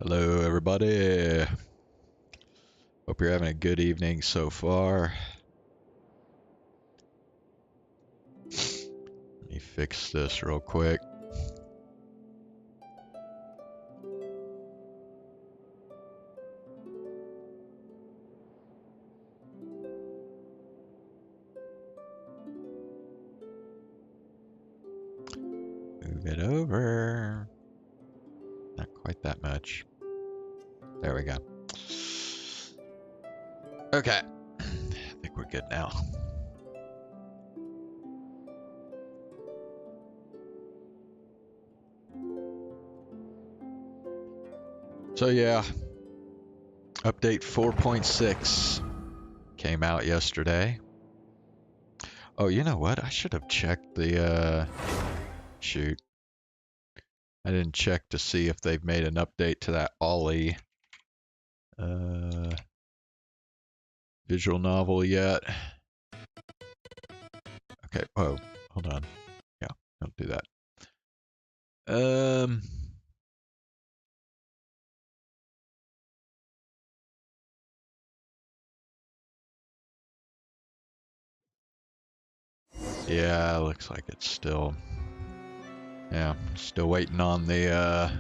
Hello, everybody. Hope you're having a good evening so far. Let me fix this real quick. Move it over. Not quite that much. There we go. Okay. I think we're good now. So yeah, update 4.6 came out yesterday. Oh, you know what? I should have checked the, shoot. I didn't check to see if they've made an update to that Ollie, visual novel yet. Okay, whoa, hold on. Yeah, don't do that. Yeah, looks like it's still, yeah, still waiting on the,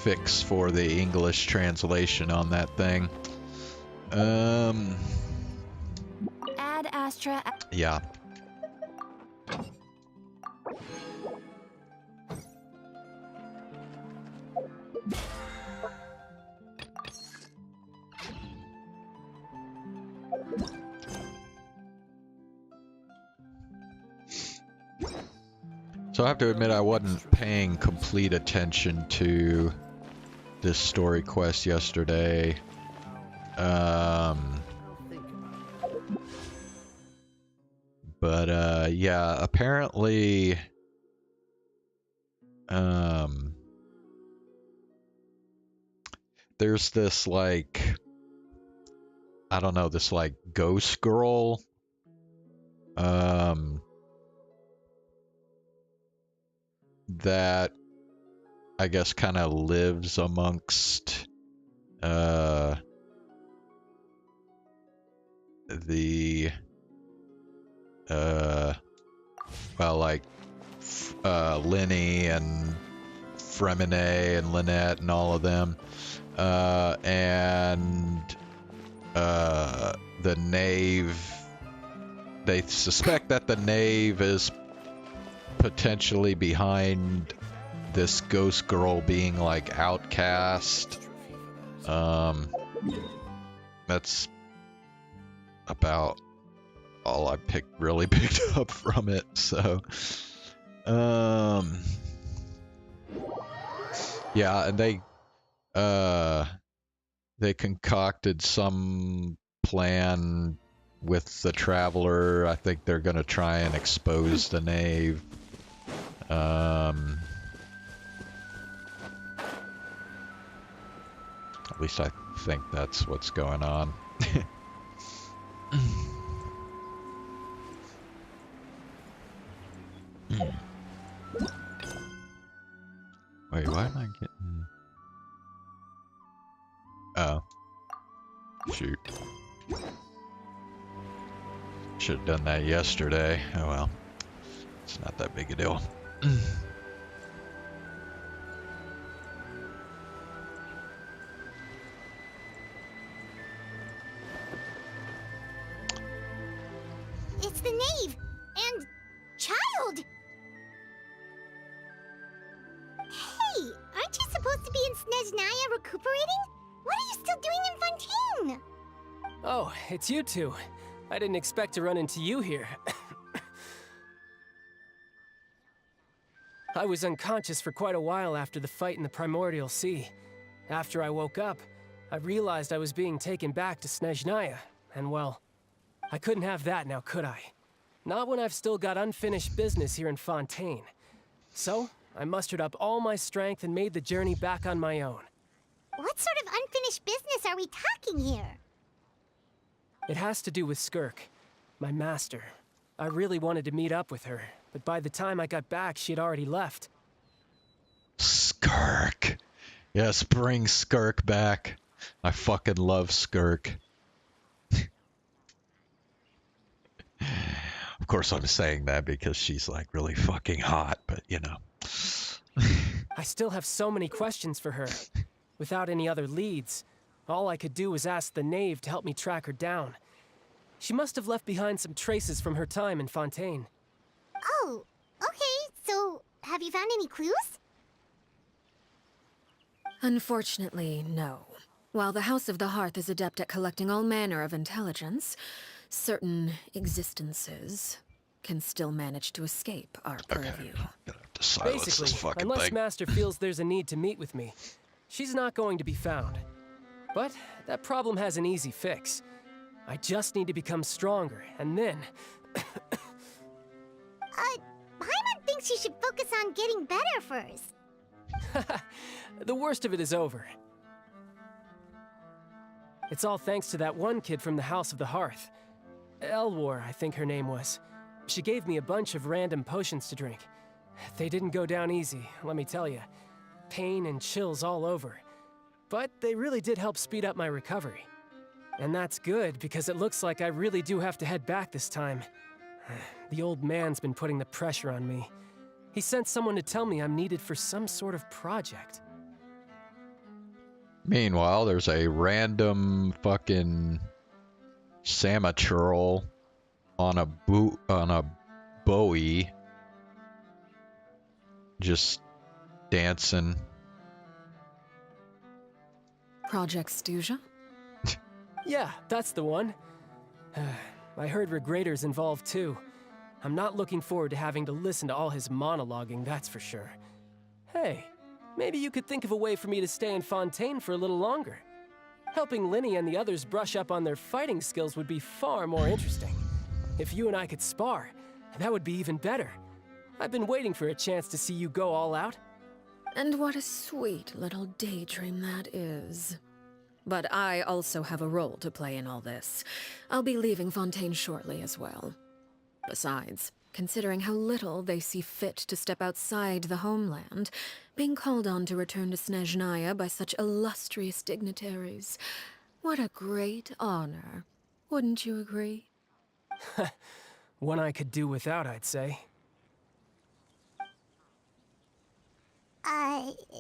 fix for the English translation on that thing. Add Astra. Yeah. So I have to admit I wasn't paying complete attention to this story quest yesterday. But yeah, apparently there's this like, I don't know, this like ghost girl that I guess kind of lives amongst the well, like Lenny and Fremine and Lynette and all of them. And the Gnave, they suspect that the Gnave is potentially behind this ghost girl being like outcast. That's about all I really picked up from it. So, yeah, and they concocted some plan with the Traveler. I think they're gonna try and expose the Gnave. At least I think that's what's going on. Wait, why am I getting... Oh. Shoot. Should have done that yesterday. Oh well. It's not that big a deal. It's the Gnave and Child. Hey, aren't you supposed to be in Snezhnaya recuperating? What are you still doing in Fontaine? Oh, it's you two. I didn't expect to run into you here. I was unconscious for quite a while after the fight in the Primordial Sea. After I woke up, I realized I was being taken back to Snezhnaya, and well, I couldn't have that now, could I? Not when I've still got unfinished business here in Fontaine. So, I mustered up all my strength and made the journey back on my own. What sort of unfinished business are we talking here? It has to do with Skirk, my master. I really wanted to meet up with her, but by the time I got back, she had already left. Skirk. Yes, bring Skirk back. I fucking love Skirk. Of course I'm saying that because she's like really fucking hot, but you know. I still have so many questions for her. Without any other leads, all I could do was ask the Gnave to help me track her down. She must have left behind some traces from her time in Fontaine. Oh, okay, so have you found any clues? Unfortunately, no. While the House of the Hearth is adept at collecting all manner of intelligence, certain existences can still manage to escape our purview. Gonna have to silence this Basically, fucking unless thing. Master feels there's a need to meet with me, she's not going to be found. But that problem has an easy fix. I just need to become stronger, and then... Paimon thinks you should focus on getting better first. the worst of it is over. It's all thanks to that one kid from the House of the Hearth. Elwar, I think her name was. She gave me a bunch of random potions to drink. They didn't go down easy, let me tell you. Pain and chills all over. But they really did help speed up my recovery. And that's good, because it looks like I really do have to head back this time. The old man's been putting the pressure on me. He sent someone to tell me I'm needed for some sort of project. Meanwhile, there's a random fucking Samaturl on a Bowie just dancing. Project Stuja? Yeah, that's the one. I heard Regrator's involved too. I'm not looking forward to having to listen to all his monologuing, that's for sure. Hey, maybe you could think of a way for me to stay in Fontaine for a little longer. Helping Linny and the others brush up on their fighting skills would be far more interesting. If you and I could spar, that would be even better. I've been waiting for a chance to see you go all out. And what a sweet little daydream that is. But I also have a role to play in all this. I'll be leaving Fontaine shortly as well. Besides, considering how little they see fit to step outside the homeland, being called on to return to Snezhnaya by such illustrious dignitaries, what a great honor. Wouldn't you agree? One I could do without, I'd say.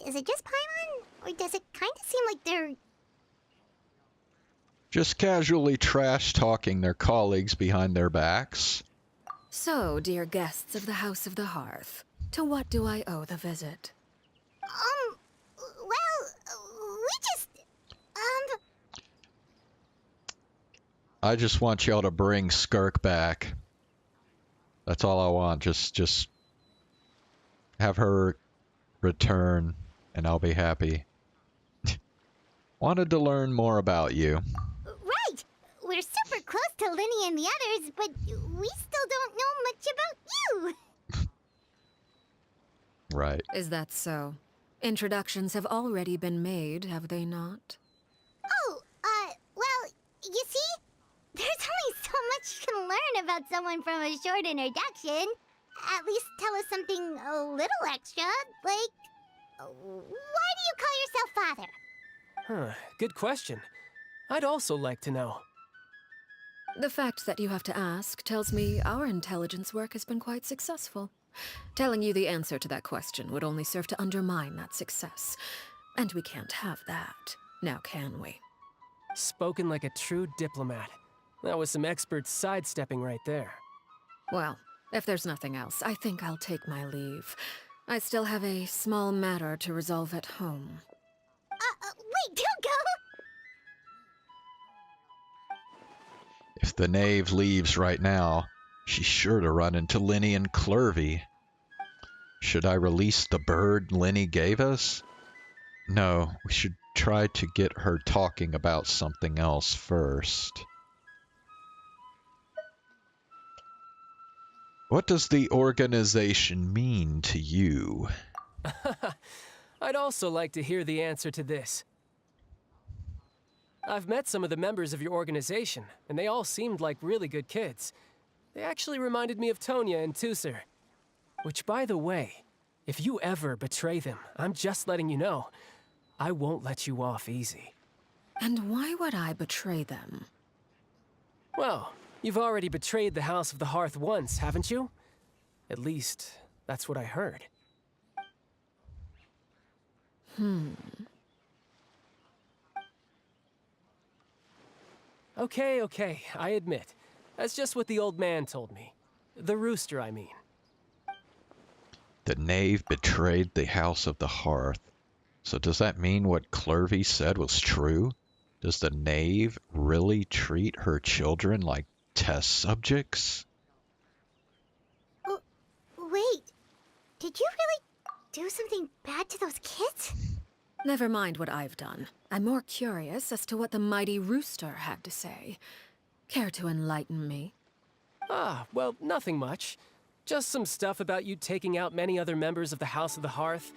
Is it just Paimon? Or does it kind of seem like they're... Just casually trash-talking their colleagues behind their backs. So, dear guests of the House of the Hearth, to what do I owe the visit? We just... I just want y'all to bring Skirk back. That's all I want. Just have her return, and I'll be happy. Wanted to learn more about you. Right! We're super close to Linny and the others, but we still don't know much about you! Right. Is that so? Introductions have already been made, have they not? Oh, well, you see? There's only so much you can learn about someone from a short introduction. At least tell us something a little extra, like... Why do you call yourself father? Huh, good question. I'd also like to know. The fact that you have to ask tells me our intelligence work has been quite successful. Telling you the answer to that question would only serve to undermine that success. And we can't have that, now can we? Spoken like a true diplomat. That was some expert sidestepping right there. Well, if there's nothing else, I think I'll take my leave. I still have a small matter to resolve at home. Wait, don't go! If the Gnave leaves right now, she's sure to run into Linny and Clervy. Should I release the bird Linny gave us? No, we should try to get her talking about something else first. What does the organization mean to you? I'd also like to hear the answer to this. I've met some of the members of your organization, and they all seemed like really good kids. They actually reminded me of Tonya and Tusser. Which, by the way, if you ever betray them, I'm just letting you know, I won't let you off easy. And why would I betray them? Well, you've already betrayed the House of the Hearth once, haven't you? At least, that's what I heard. Okay, I admit. That's just what the old man told me. The rooster, I mean. The Gnave betrayed the House of the Hearth. So does that mean what Clervy said was true? Does the Gnave really treat her children like test subjects? Wait, did you really do something bad to those kids? Never mind what I've done. I'm more curious as to what the mighty rooster had to say. Care to enlighten me? Ah, well, nothing much. Just some stuff about you taking out many other members of the House of the Hearth,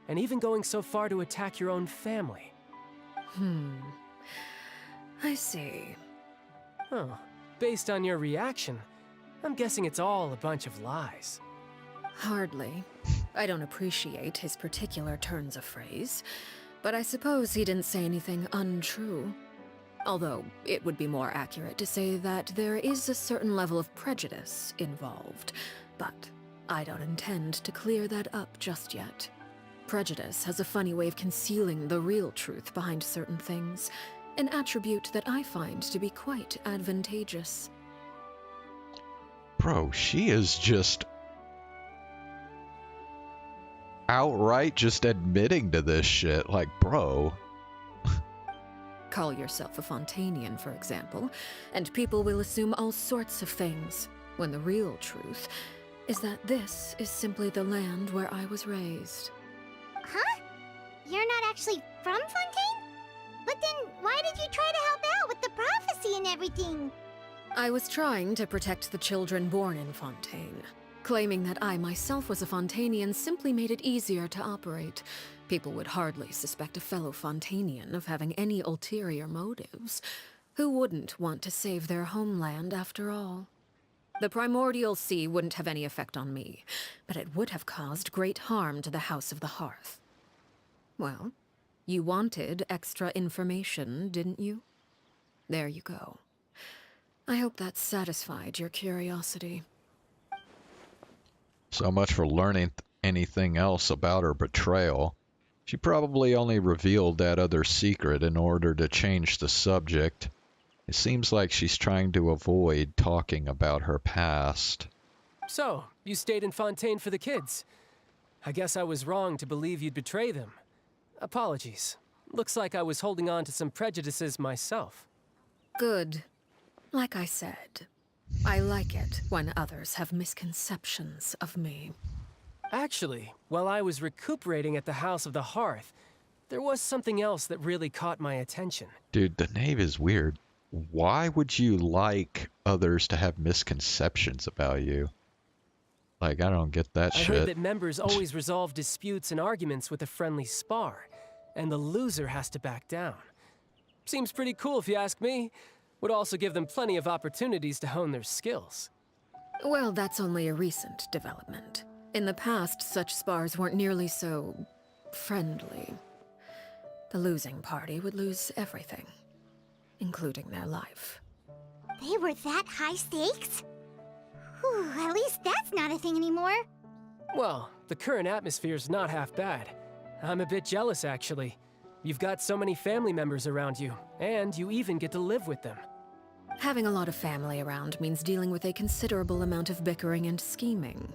and even going so far to attack your own family. I see. Huh. Based on your reaction, I'm guessing it's all a bunch of lies. Hardly. I don't appreciate his particular turns of phrase, but I suppose he didn't say anything untrue. Although, it would be more accurate to say that there is a certain level of prejudice involved, but I don't intend to clear that up just yet. Prejudice has a funny way of concealing the real truth behind certain things, an attribute that I find to be quite advantageous. Bro, she is just outright just admitting to this shit. Like, bro. Call yourself a Fontainian, for example, and people will assume all sorts of things, when the real truth is that this is simply the land where I was raised. Huh? You're not actually from Fontaine? But then why did you try to help out with the prophecy and everything? I was trying to protect the children born in Fontaine. Claiming that I myself was a Fontainian simply made it easier to operate. People would hardly suspect a fellow Fontainian of having any ulterior motives. Who wouldn't want to save their homeland after all? The primordial sea wouldn't have any effect on me, but it would have caused great harm to the House of the Hearth. Well, you wanted extra information, didn't you? There you go. I hope that satisfied your curiosity. So much for learning anything else about her betrayal. She probably only revealed that other secret in order to change the subject. It seems like she's trying to avoid talking about her past. So, you stayed in Fontaine for the kids. I guess I was wrong to believe you'd betray them. Apologies. Looks like I was holding on to some prejudices myself. Good. Like I said, I like it when others have misconceptions of me. Actually, while I was recuperating at the House of the Hearth, there was something else that really caught my attention. Dude, the Gnave is weird. Why would you like others to have misconceptions about you? Like, I don't get that I shit. heard that members always resolve disputes and arguments with a friendly spar, and the loser has to back down. Seems pretty cool if you ask me. Would also give them plenty of opportunities to hone their skills. Well, that's only a recent development. In the past, such spars weren't nearly so friendly. The losing party would lose everything, including their life. They were that high stakes? Whew, at least that's not a thing anymore. Well, the current atmosphere's not half bad. I'm a bit jealous, actually. You've got so many family members around you, and you even get to live with them. Having a lot of family around means dealing with a considerable amount of bickering and scheming.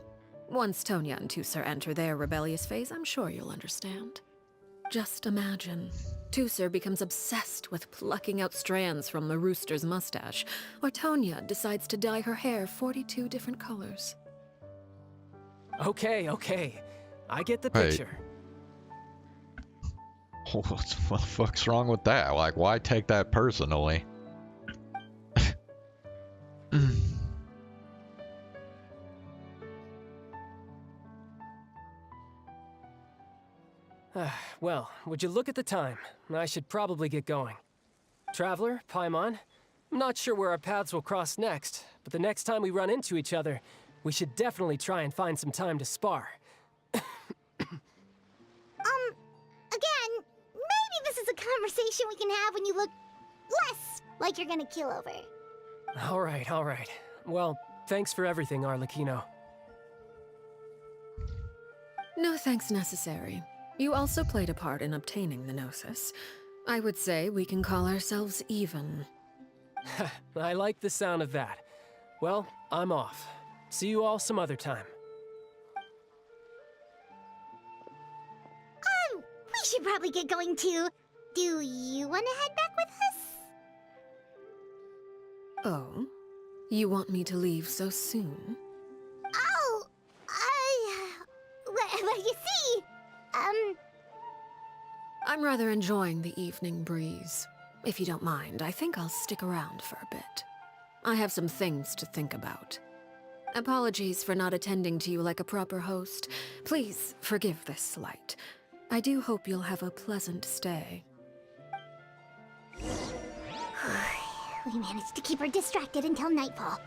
Once Tonya and Tusser enter their rebellious phase, I'm sure you'll understand. Just imagine. Tusser becomes obsessed with plucking out strands from the rooster's mustache, or Tonya decides to dye her hair 42 different colors. Okay. I get the Right. picture. What the fuck's wrong with that? Like, why take that personally? Well, would you look at the time? I should probably get going. Traveler, Paimon, I'm not sure where our paths will cross next, but the next time we run into each other, we should definitely try and find some time to spar. Again, maybe this is a conversation we can have when you look less like you're gonna kill over. All right. Well, thanks for everything, Arlecchino. No thanks necessary. You also played a part in obtaining the Gnosis. I would say we can call ourselves even. I like the sound of that. Well, I'm off. See you all some other time. We should probably get going too. Do you want to head back with us? Oh? You want me to leave so soon? Oh, well, you see, I'm rather enjoying the evening breeze. If you don't mind, I think I'll stick around for a bit. I have some things to think about. Apologies for not attending to you like a proper host. Please forgive this slight. I do hope you'll have a pleasant stay. we managed to keep her distracted until nightfall.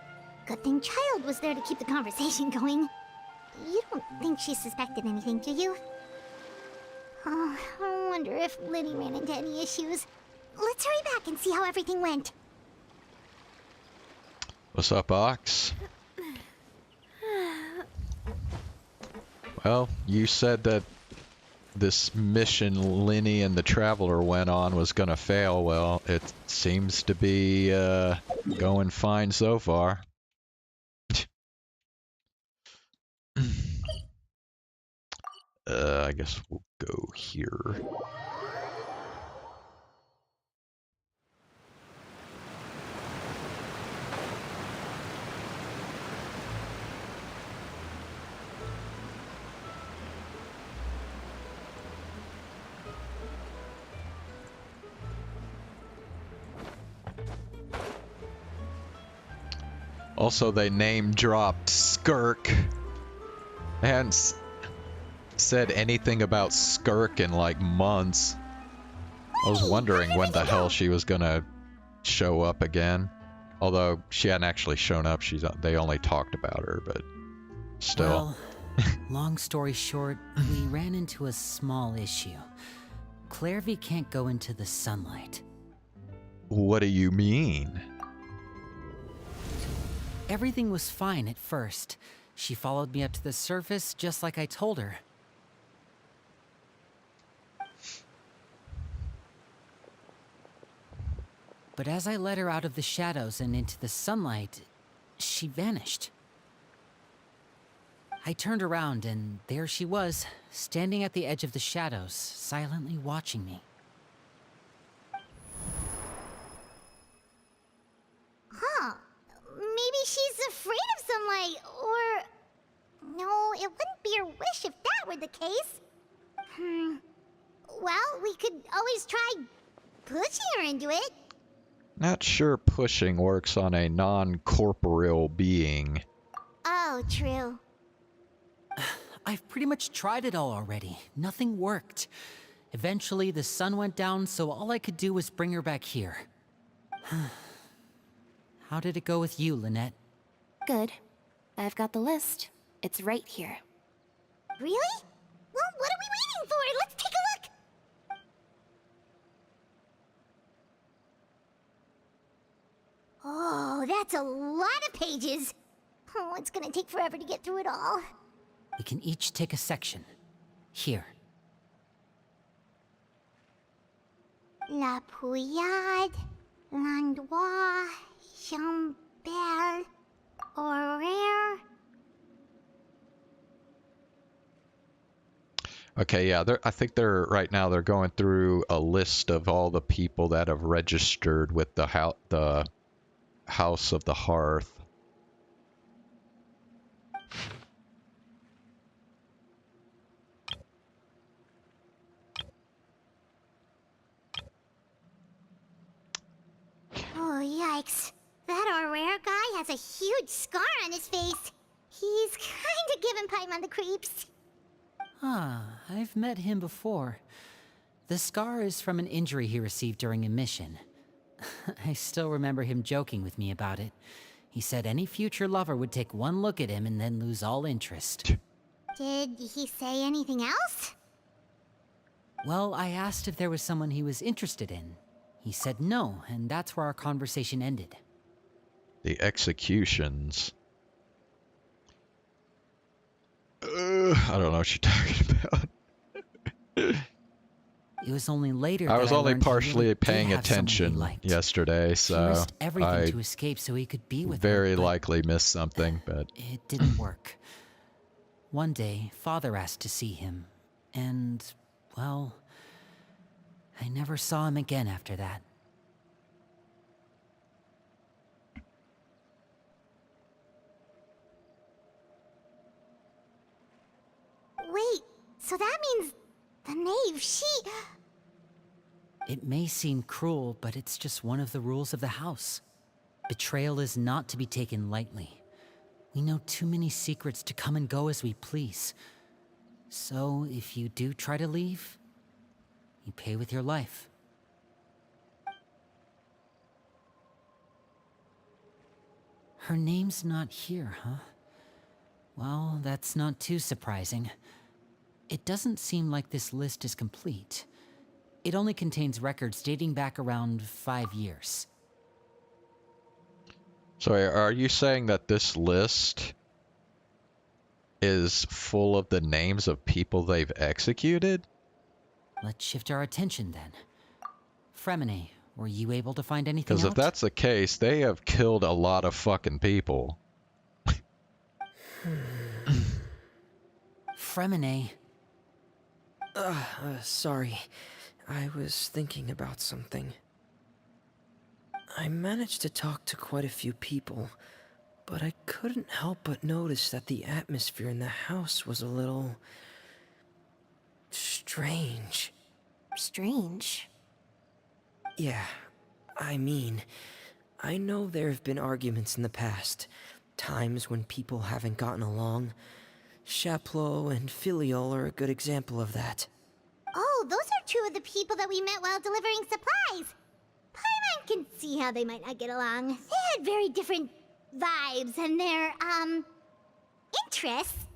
Good thing Child was there to keep the conversation going. You don't think she suspected anything, do you? Oh, I wonder if Liddy ran into any issues. Let's hurry back and see how everything went. What's up, Ox? Well, you said that this mission Linny and the Traveler went on was gonna fail. Well, it seems to be going fine so far. I guess we'll go here. Also, they name dropped Skirk. They hadn't said anything about Skirk in like months. I was wondering when the hell she was gonna show up again. Although she hadn't actually shown up, they only talked about her, but still. Well, long story short, we ran into a small issue. Clairvy can't go into the sunlight. What do you mean? Everything was fine at first. She followed me up to the surface just like I told her. But as I led her out of the shadows and into the sunlight, she vanished. I turned around and there she was, standing at the edge of the shadows, silently watching me. Huh. Maybe she's afraid of sunlight, or... No, it wouldn't be her wish if that were the case. Well, we could always try pushing her into it. Not sure pushing works on a non-corporeal being. Oh, true. I've pretty much tried it all already. Nothing worked. Eventually, the sun went down, so all I could do was bring her back here. How did it go with you, Lynette? Good. I've got the list. It's right here. Really? Well, what are we waiting for? Let's take a look! Oh, that's a lot of pages. Oh, it's gonna take forever to get through it all. We can each take a section. Here. La Pouillade, L'Endroit, Chambel, Horaire. Okay, yeah, I think they're right now they're going through a list of all the people that have registered with the House of the Hearth. Oh, yikes. That Horaire guy has a huge scar on his face. He's kinda giving Paimon the creeps. Ah, I've met him before. The scar is from an injury he received during a mission. I still remember him joking with me about it. He said any future lover would take one look at him and then lose all interest. Did he say anything else? Well, I asked if there was someone he was interested in. He said no, and that's where our conversation ended. The executions. I don't know what you're talking about. It was only later I was only learned he partially really did paying have someone he attention liked. yesterday, He so risked everything I to escape so he could be with very her, but likely missed something, but it didn't work. One day, Father asked to see him, and, well, I never saw him again after that. Wait, so that means the Gnave, she... It may seem cruel, but it's just one of the rules of the house. Betrayal is not to be taken lightly. We know too many secrets to come and go as we please. So, if you do try to leave, you pay with your life. Her name's not here, huh? Well, that's not too surprising. It doesn't seem like this list is complete. It only contains records dating back around 5 years. so are you saying that this list is full of the names of people they've executed? Let's shift our attention then. Fremine, were you able to find anything out? Because if that's the case, they have killed a lot of fucking people. Fremine, Sorry. I was thinking about something. I managed to talk to quite a few people, but I couldn't help but notice that the atmosphere in the house was a little... strange. Strange. Yeah, I mean, I know there have been arguments in the past, times when people haven't gotten along. Chaplot and Filiol are a good example of that. Oh, those are two of the people that we met while delivering supplies. Paimon can see how they might not get along. They had very different vibes, and their, interests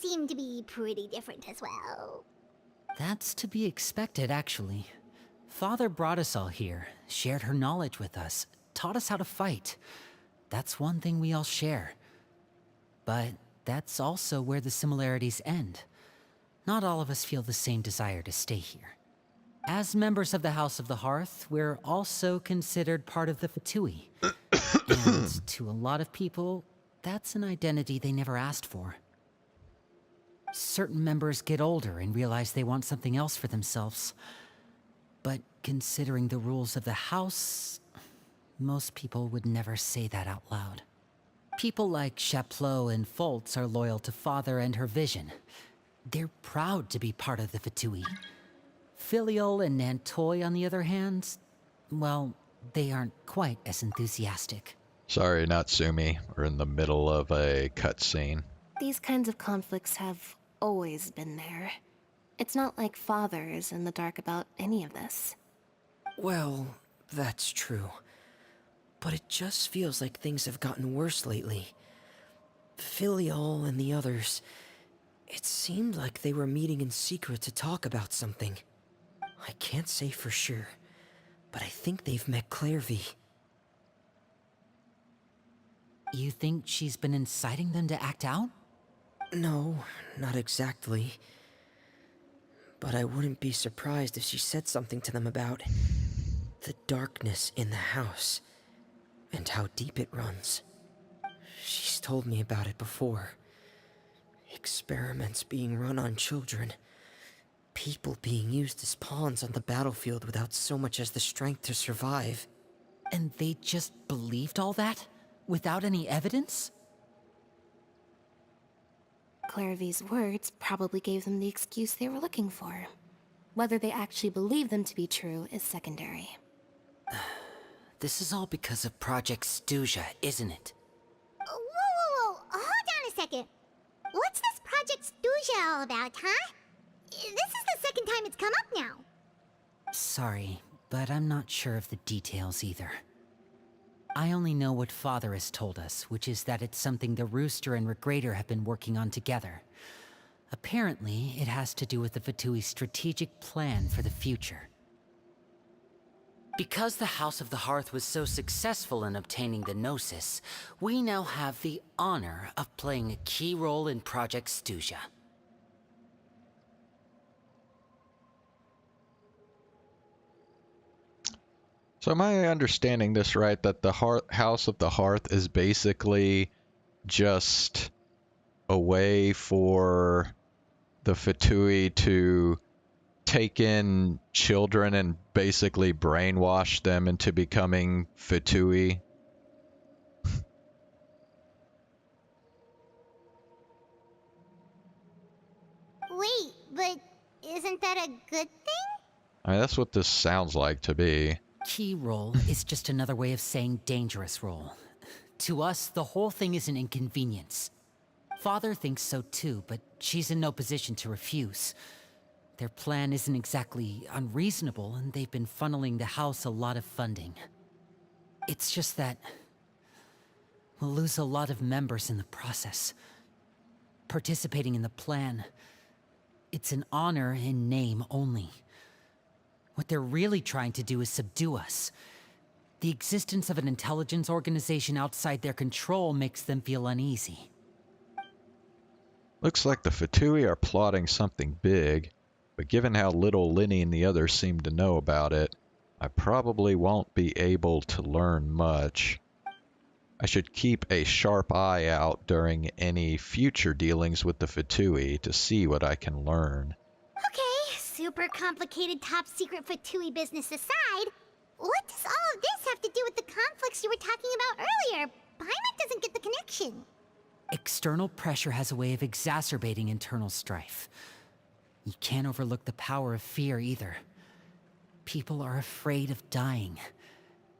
seem to be pretty different as well. that's to be expected, actually. Father brought us all here, shared her knowledge with us, taught us how to fight. That's one thing we all share. But that's also where the similarities end. Not all of us feel the same desire to stay here. As members of the House of the Hearth, we're also considered part of the Fatui. And to a lot of people, that's an identity they never asked for. Certain members get older and realize they want something else for themselves. But considering the rules of the House, most people would never say that out loud. People like Chaplot and Foltz are loyal to Father and her vision. They're proud to be part of the Fatui. Filial and Nantoy, on the other hand, well, they aren't quite as enthusiastic. Sorry, Natsumi. We're in the middle of a cutscene. These kinds of conflicts have always been there. It's not like Father is in the dark about any of this. Well, that's true. But it just feels like things have gotten worse lately. Filial and the others, it seemed like they were meeting in secret to talk about something. I can't say for sure, but I think they've met Clairvy. You think she's been inciting them to act out? No, not exactly. But I wouldn't be surprised if she said something to them about the darkness in the house and how deep it runs. She's told me about it before. Experiments being run on children. People being used as pawns on the battlefield without so much as the strength to survive. And they just believed all that? Without any evidence? Clairvy's words probably gave them the excuse they were looking for. Whether they actually believe them to be true is secondary. This is all because of Project Stuja, isn't it? Whoa. Hold on a second. What's this Project Stuja all about, huh? This is the second time it's come up now. Sorry, but I'm not sure of the details either. I only know what Father has told us, which is that it's something the Rooster and Regrader have been working on together. Apparently, it has to do with the Fatui's strategic plan for the future. Because the House of the Hearth was so successful in obtaining the Gnosis, we now have the honor of playing a key role in Project Stuja. So am I understanding this right, that the House of the Hearth is basically just a way for the Fatui to take in children and basically brainwash them into becoming Fatui? Wait, but isn't that a good thing? I mean, that's what this sounds like to be. Key role is just another way of saying dangerous role. To us, the whole thing is an inconvenience. Father thinks so too, but she's in no position to refuse. Their plan isn't exactly unreasonable, and they've been funneling the house a lot of funding. It's just that we'll lose a lot of members in the process. Participating in the plan, it's an honor in name only. What they're really trying to do is subdue us. The existence of an intelligence organization outside their control makes them feel uneasy. Looks like the Fatui are plotting something big, but given how little Linny and the others seem to know about it, I probably won't be able to learn much. I should keep a sharp eye out during any future dealings with the Fatui to see what I can learn. Okay, super complicated top secret Fatui business aside, what does all of this have to do with the conflicts you were talking about earlier? Paimon doesn't get the connection. External pressure has a way of exacerbating internal strife. You can't overlook the power of fear either. People are afraid of dying,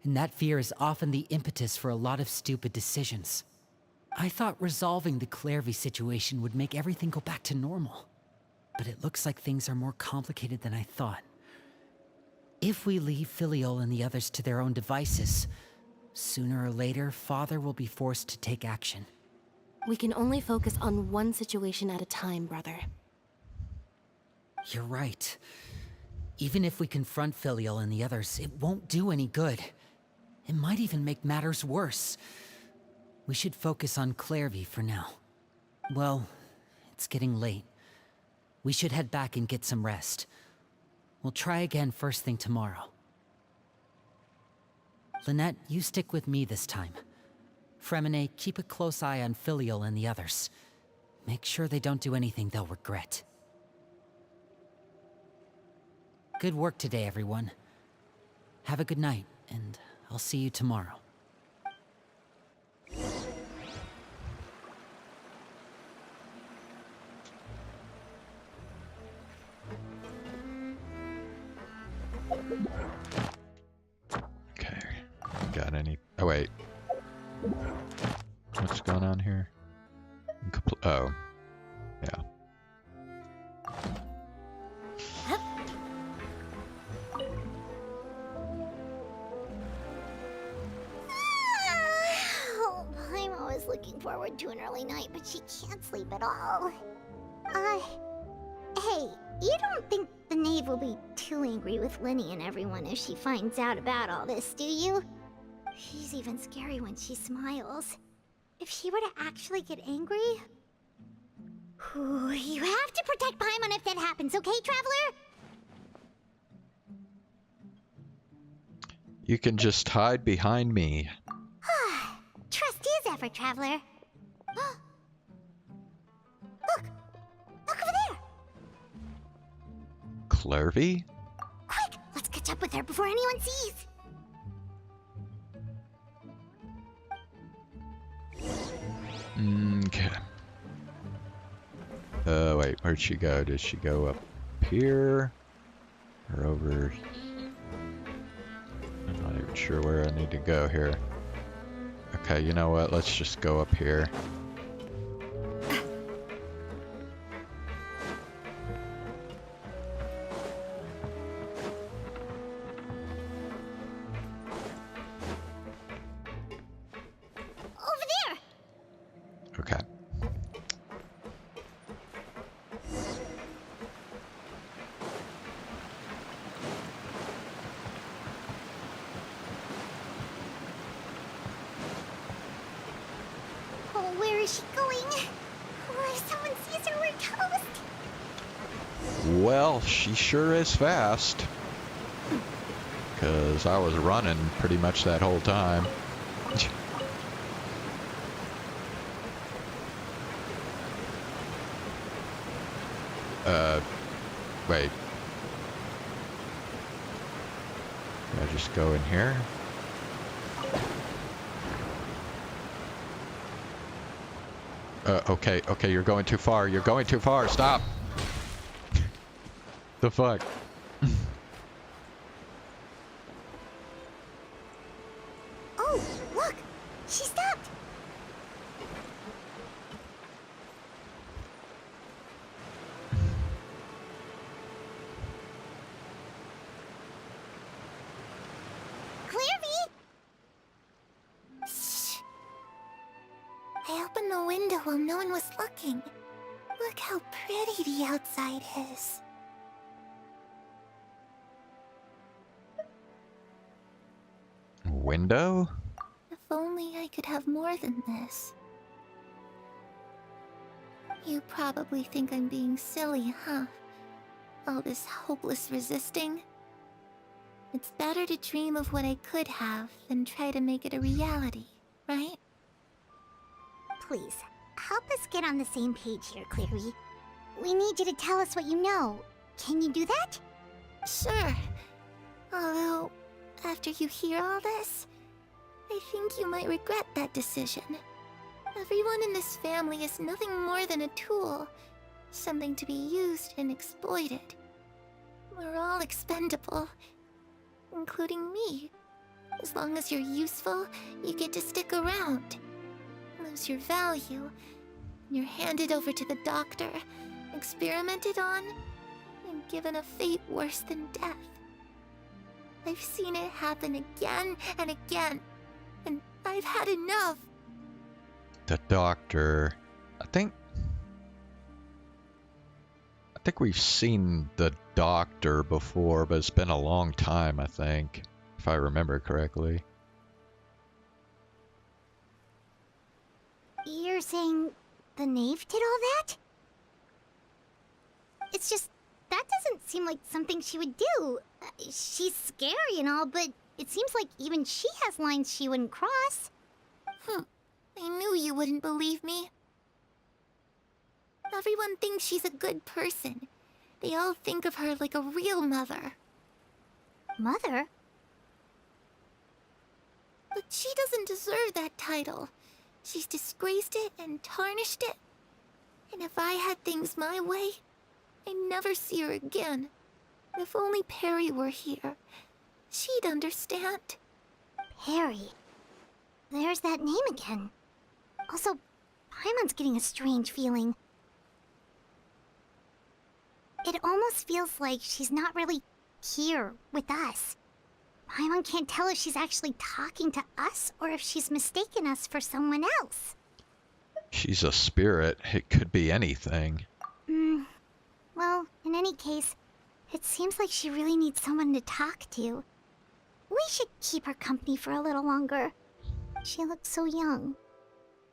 and that fear is often the impetus for a lot of stupid decisions. I thought resolving the Clairvy situation would make everything go back to normal, but it looks like things are more complicated than I thought. If we leave Filial and the others to their own devices, sooner or later, Father will be forced to take action. We can only focus on one situation at a time, brother. You're right. Even if we confront Filial and the others, it won't do any good. It might even make matters worse. We should focus on Clairvy for now. Well, it's getting late. We should head back and get some rest. We'll try again first thing tomorrow. Lynette, you stick with me this time. Fremine, keep a close eye on Filial and the others. Make sure they don't do anything they'll regret. Good work today, everyone. Have a good night, and I'll see you tomorrow. Okay. Got any... Oh, wait. What's going on here? Oh. Yeah. Oh, I'm always looking forward to an early night, but she can't sleep at all. Hey, you don't think the Gnave will be too angry with Linny and everyone if she finds out about all this, do you? She's even scary when she smiles. If she were to actually get angry... Ooh, you have to protect Paimon if that happens, okay, Traveler? You can just hide behind me. Trust is ever, Traveler. Look! Look over there! Clervy? Quick! Let's catch up with her before anyone sees! Okay. Wait, where'd she go? Did she go up here? Or over... I'm not even sure where I need to go here. Okay, you know what? Let's just go up here. Over there! Okay. Oh, where is she going? Oh, if someone sees her, we're toast! Well, she sure is fast. Because I was running pretty much that whole time. Wait. Can I just go in here? Okay, you're going too far. You're going too far. Stop. The fuck? Oh, look! She stopped! Clearvy! Shh! I opened the window while no one was looking. Look how pretty the outside is. Window? If only I could have more than this. You probably think I'm being silly, huh? All this hopeless resisting. It's better to dream of what I could have than try to make it a reality, right? Please, help us get on the same page here, Cleary. We need you to tell us what you know. Can you do that? Sure. Although, after you hear all this, I think you might regret that decision. Everyone in this family is nothing more than a tool. Something to be used and exploited. We're all expendable. Including me. As long as you're useful, you get to stick around. Lose your value, and you're handed over to the doctor, experimented on, and given a fate worse than death. I've seen it happen again and again, and I've had enough. The doctor. I think we've seen the doctor before, but it's been a long time, I think, if I remember correctly. You're saying the Gnave did all that? It's just, that doesn't seem like something she would do. She's scary and all, but it seems like even she has lines she wouldn't cross. I knew you wouldn't believe me. Everyone thinks she's a good person. They all think of her like a real mother. Mother? But she doesn't deserve that title. She's disgraced it and tarnished it. And if I had things my way, I'd never see her again. If only Perry were here, she'd understand. Perry? There's that name again. Also, Paimon's getting a strange feeling. It almost feels like she's not really here with us. Paimon can't tell if she's actually talking to us or if she's mistaken us for someone else. She's a spirit. It could be anything. Well, in any case, it seems like she really needs someone to talk to. We should keep her company for a little longer. She looks so young.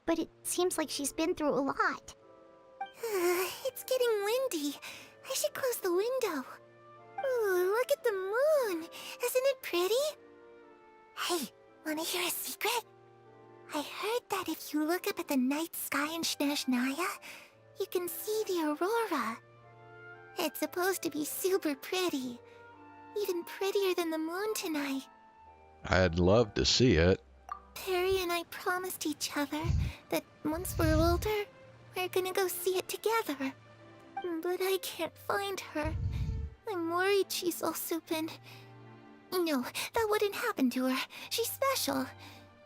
But it seems like she's been through a lot. It's getting windy. I should close the window. Ooh, look at the moon. Isn't it pretty? Hey, wanna hear a secret? I heard that if you look up at the night sky in Snezhnaya, you can see the aurora. It's supposed to be super pretty. Even prettier than the moon tonight. I'd love to see it. Perry and I promised each other that once we're older, we're gonna go see it together. But I can't find her. I'm worried she's also been... No, that wouldn't happen to her. She's special.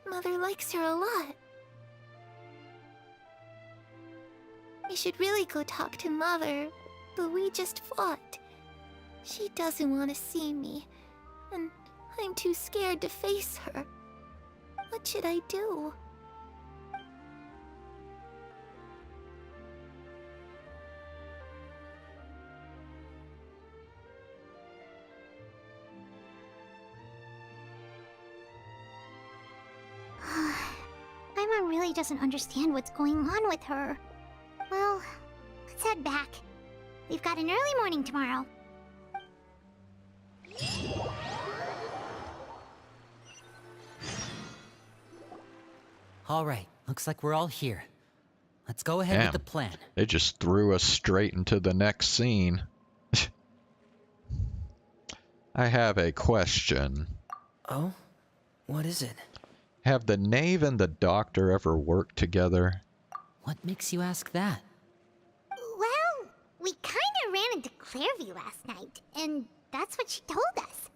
Mother likes her a lot. I should really go talk to Mother, but we just fought. She doesn't want to see me, and I'm too scared to face her. What should I do? Paimon really doesn't understand what's going on with her. Well, let's head back. We've got an early morning tomorrow. All right, looks like we're all here. Let's go ahead with the plan. They just threw us straight into the next scene. I have a question. Oh? What is it? Have the Gnave and the Doctor ever worked together? What makes you ask that? Well, we kinda ran into Clairvy last night, and that's what she told us.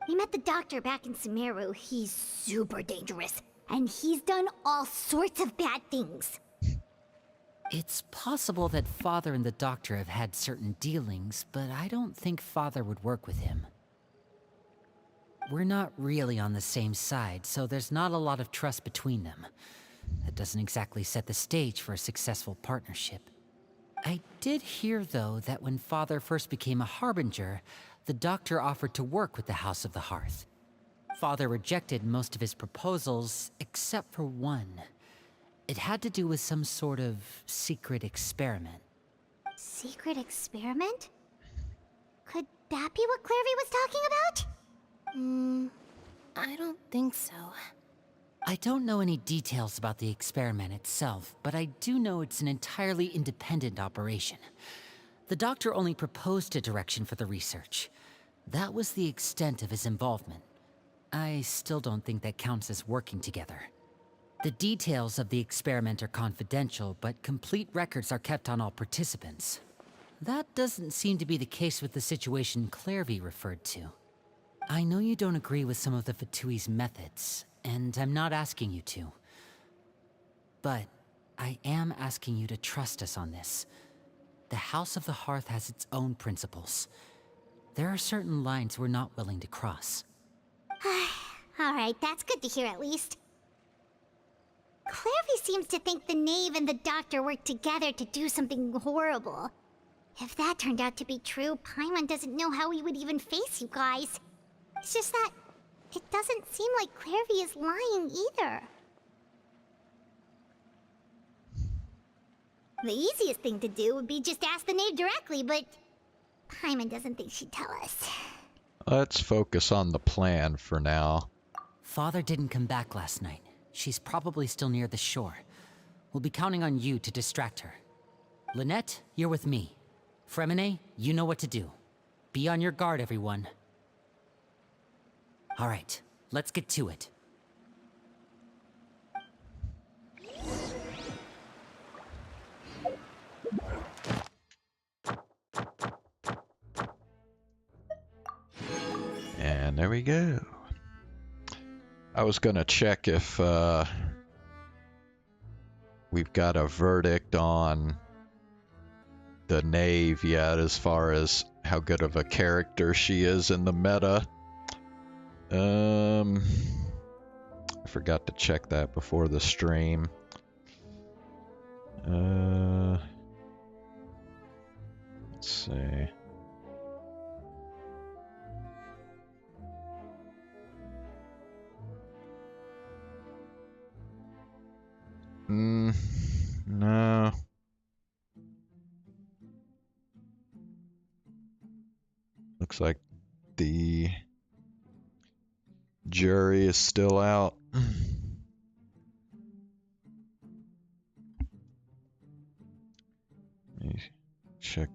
We met the Doctor back in Sumeru. He's super dangerous, and he's done all sorts of bad things. It's possible that Father and the Doctor have had certain dealings, but I don't think Father would work with him. We're not really on the same side, so there's not a lot of trust between them. That doesn't exactly set the stage for a successful partnership. I did hear, though, that when Father first became a Harbinger, the Doctor offered to work with the House of the Hearth. Father rejected most of his proposals, except for one. It had to do with some sort of secret experiment. Secret experiment? Could that be what Clairvy was talking about? I don't think so. I don't know any details about the experiment itself, but I do know it's an entirely independent operation. The Doctor only proposed a direction for the research. That was the extent of his involvement. I still don't think that counts as working together. The details of the experiment are confidential, but complete records are kept on all participants. That doesn't seem to be the case with the situation Clairvy referred to. I know you don't agree with some of the Fatui's methods, and I'm not asking you to. But I am asking you to trust us on this. The House of the Hearth has its own principles. There are certain lines we're not willing to cross. Alright, that's good to hear at least. Clairvy seems to think the Gnave and the Doctor worked together to do something horrible. If that turned out to be true, Paimon doesn't know how he would even face you guys. It's just that it doesn't seem like Clairvy is lying either. The easiest thing to do would be just ask the knave directly, but Paimon doesn't think she'd tell us. Let's focus on the plan for now. Father didn't come back last night. She's probably still near the shore. We'll be counting on you to distract her. Lynette, you're with me. Fremine, you know what to do. Be on your guard, everyone. All right, let's get to it. And there we go. I was gonna check if we've got a verdict on the Gnave yet, as far as how good of a character she is in the meta. I forgot to check that before the stream. Let's see. No. Looks like the jury is still out. Let me check.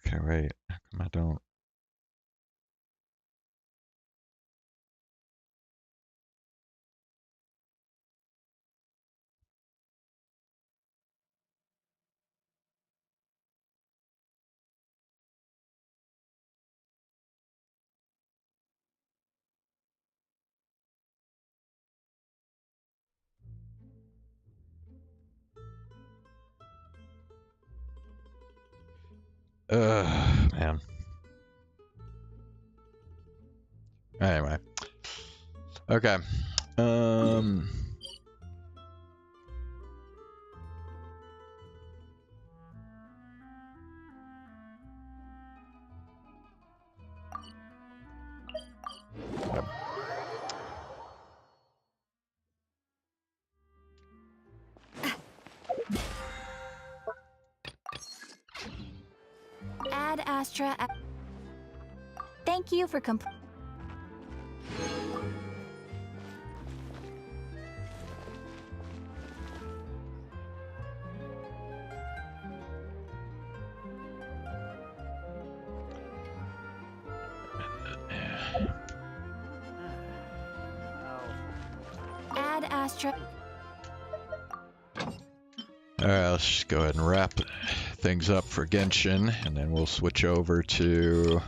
Okay, wait. How come I don't? Man. Anyway. Okay. Ad Astra. Thank you for Ad Astra. Alright, let's just go ahead and wrap things up for Genshin, and then we'll switch over to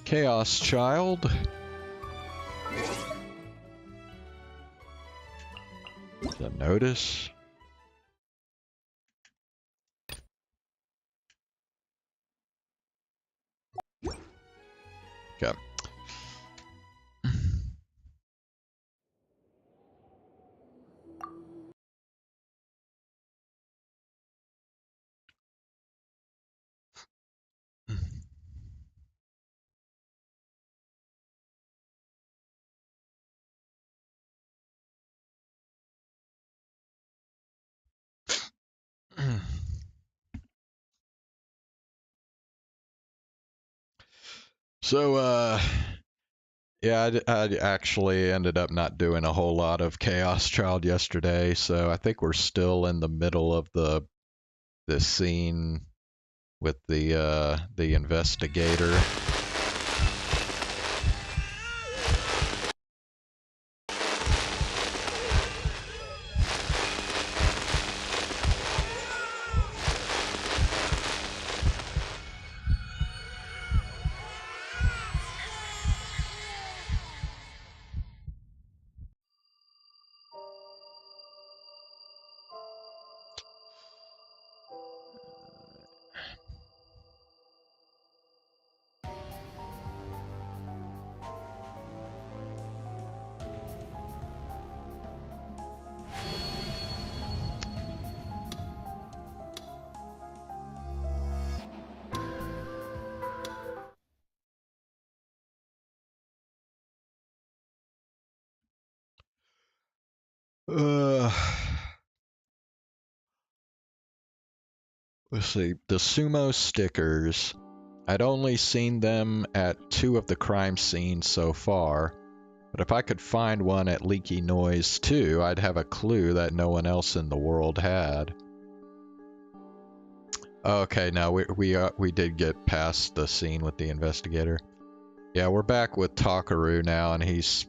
Chaos Child. The notice. Okay. So, yeah, I actually ended up not doing a whole lot of Chaos Child yesterday, so I think we're still in the middle of the scene with the investigator. Uh, let's see. The sumo stickers. I'd only seen them at 2 of the crime scenes so far, but if I could find one at Leaky Noise too, I'd have a clue that no one else in the world had. Okay, no, we did get past the scene with the investigator. Yeah, we're back with Takaru now, and he's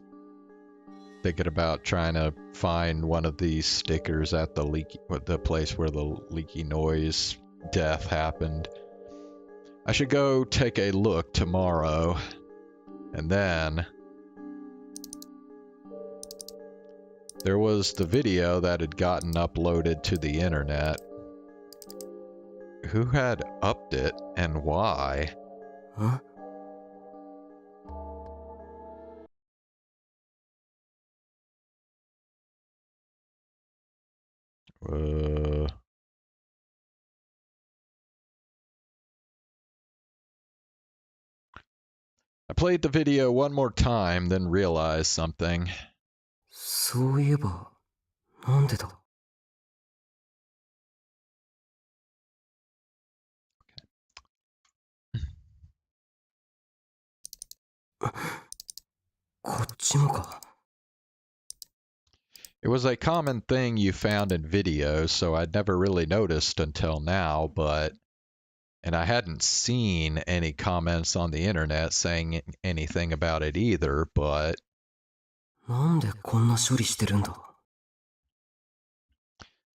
thinking about trying to find one of these stickers at the place where the Leaky Noise death happened. I should go take a look tomorrow, and then there was the video that had gotten uploaded to the internet. Who had upped it and why? Huh? I played the video one more time, then realized something. そういえば、なんでだこっちもか。It was a common thing you found in videos, so I'd never really noticed until now, and I hadn't seen any comments on the internet saying anything about it either, but なんでこんな処理してるんだ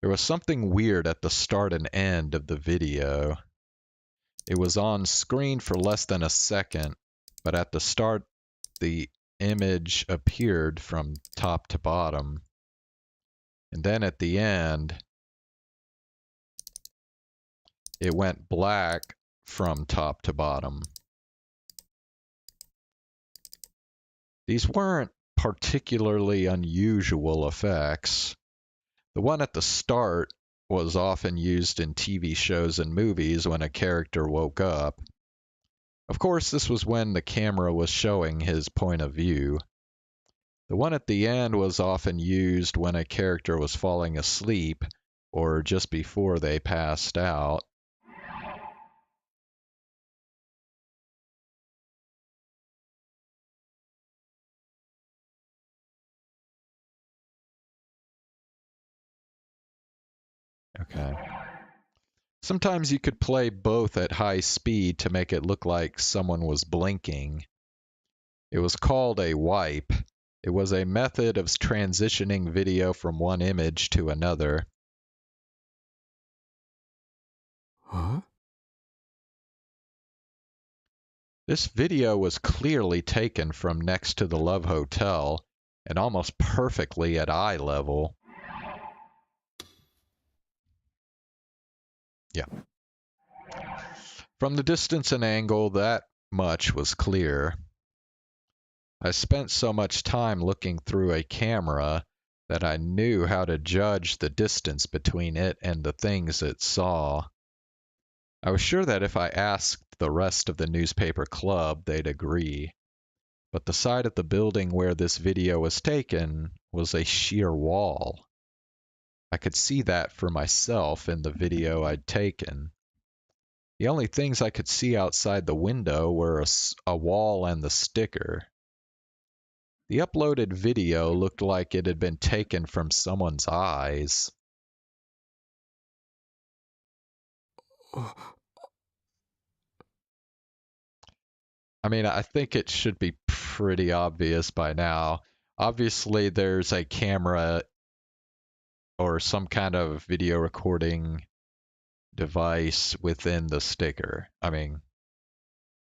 there was something weird at the start and end of the video. It was on screen for less than a second, but at the start, the image appeared from top to bottom. And then at the end, it went black from top to bottom. These weren't particularly unusual effects. The one at the start was often used in TV shows and movies when a character woke up. Of course, this was when the camera was showing his point of view. The one at the end was often used when a character was falling asleep or just before they passed out. Okay. Sometimes you could play both at high speed to make it look like someone was blinking. It was called a wipe. It was a method of transitioning video from one image to another. Huh? This video was clearly taken from next to the Love Hotel and almost perfectly at eye level. Yeah. From the distance and angle, that much was clear. I spent so much time looking through a camera that I knew how to judge the distance between it and the things it saw. I was sure that if I asked the rest of the newspaper club, they'd agree. But the side of the building where this video was taken was a sheer wall. I could see that for myself in the video I'd taken. The only things I could see outside the window were a wall and the sticker. The uploaded video looked like it had been taken from someone's eyes. I mean, I think it should be pretty obvious by now. Obviously, there's a camera or some kind of video recording device within the sticker. I mean,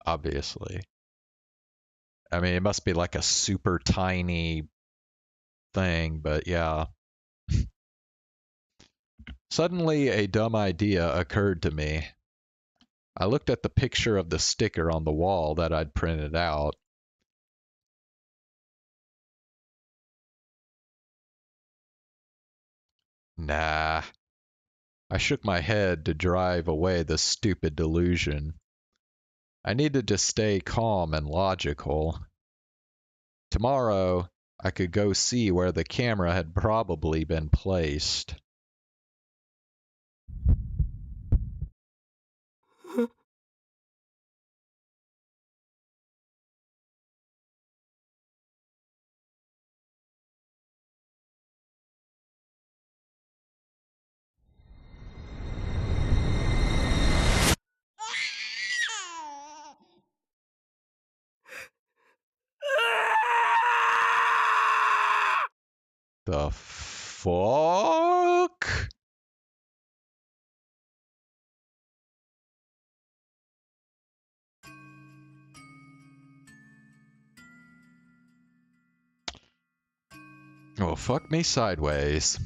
obviously. I mean, it must be like a super tiny thing, but yeah. Suddenly, a dumb idea occurred to me. I looked at the picture of the sticker on the wall that I'd printed out. Nah. I shook my head to drive away the stupid delusion. I needed to stay calm and logical. Tomorrow, I could go see where the camera had probably been placed. The fuck? Oh, fuck me sideways.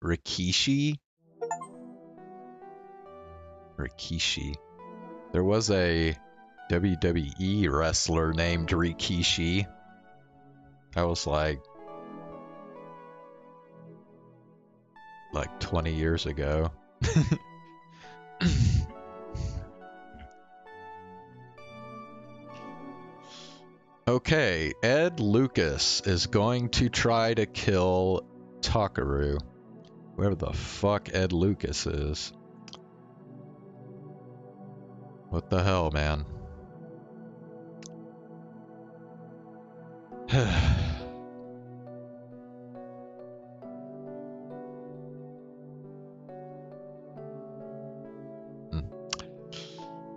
Rikishi? Rikishi. There was a WWE wrestler named Rikishi. I was like 20 years ago. Okay, Ed Lucas is going to try to kill Takaru. Whoever the fuck Ed Lucas is. What the hell, man?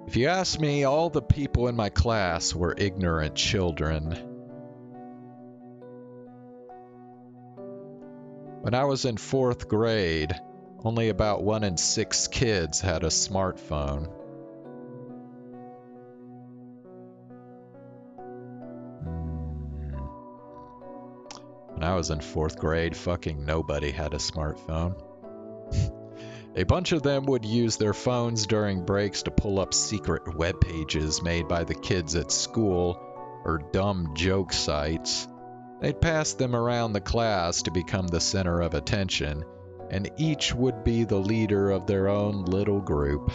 If you ask me, all the people in my class were ignorant children. When I was in 4th grade, only about 1 in 6 kids had a smartphone. When I was in 4th grade, fucking nobody had a smartphone. A bunch of them would use their phones during breaks to pull up secret web pages made by the kids at school, or dumb joke sites. They'd pass them around the class to become the center of attention, and each would be the leader of their own little group.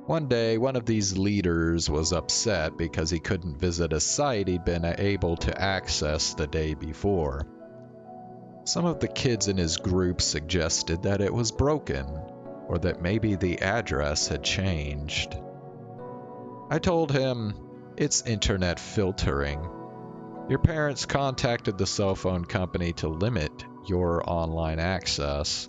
One day, one of these leaders was upset because he couldn't visit a site he'd been able to access the day before. Some of the kids in his group suggested that it was broken, or that maybe the address had changed. I told him, "It's internet filtering. Your parents contacted the cell phone company to limit your online access."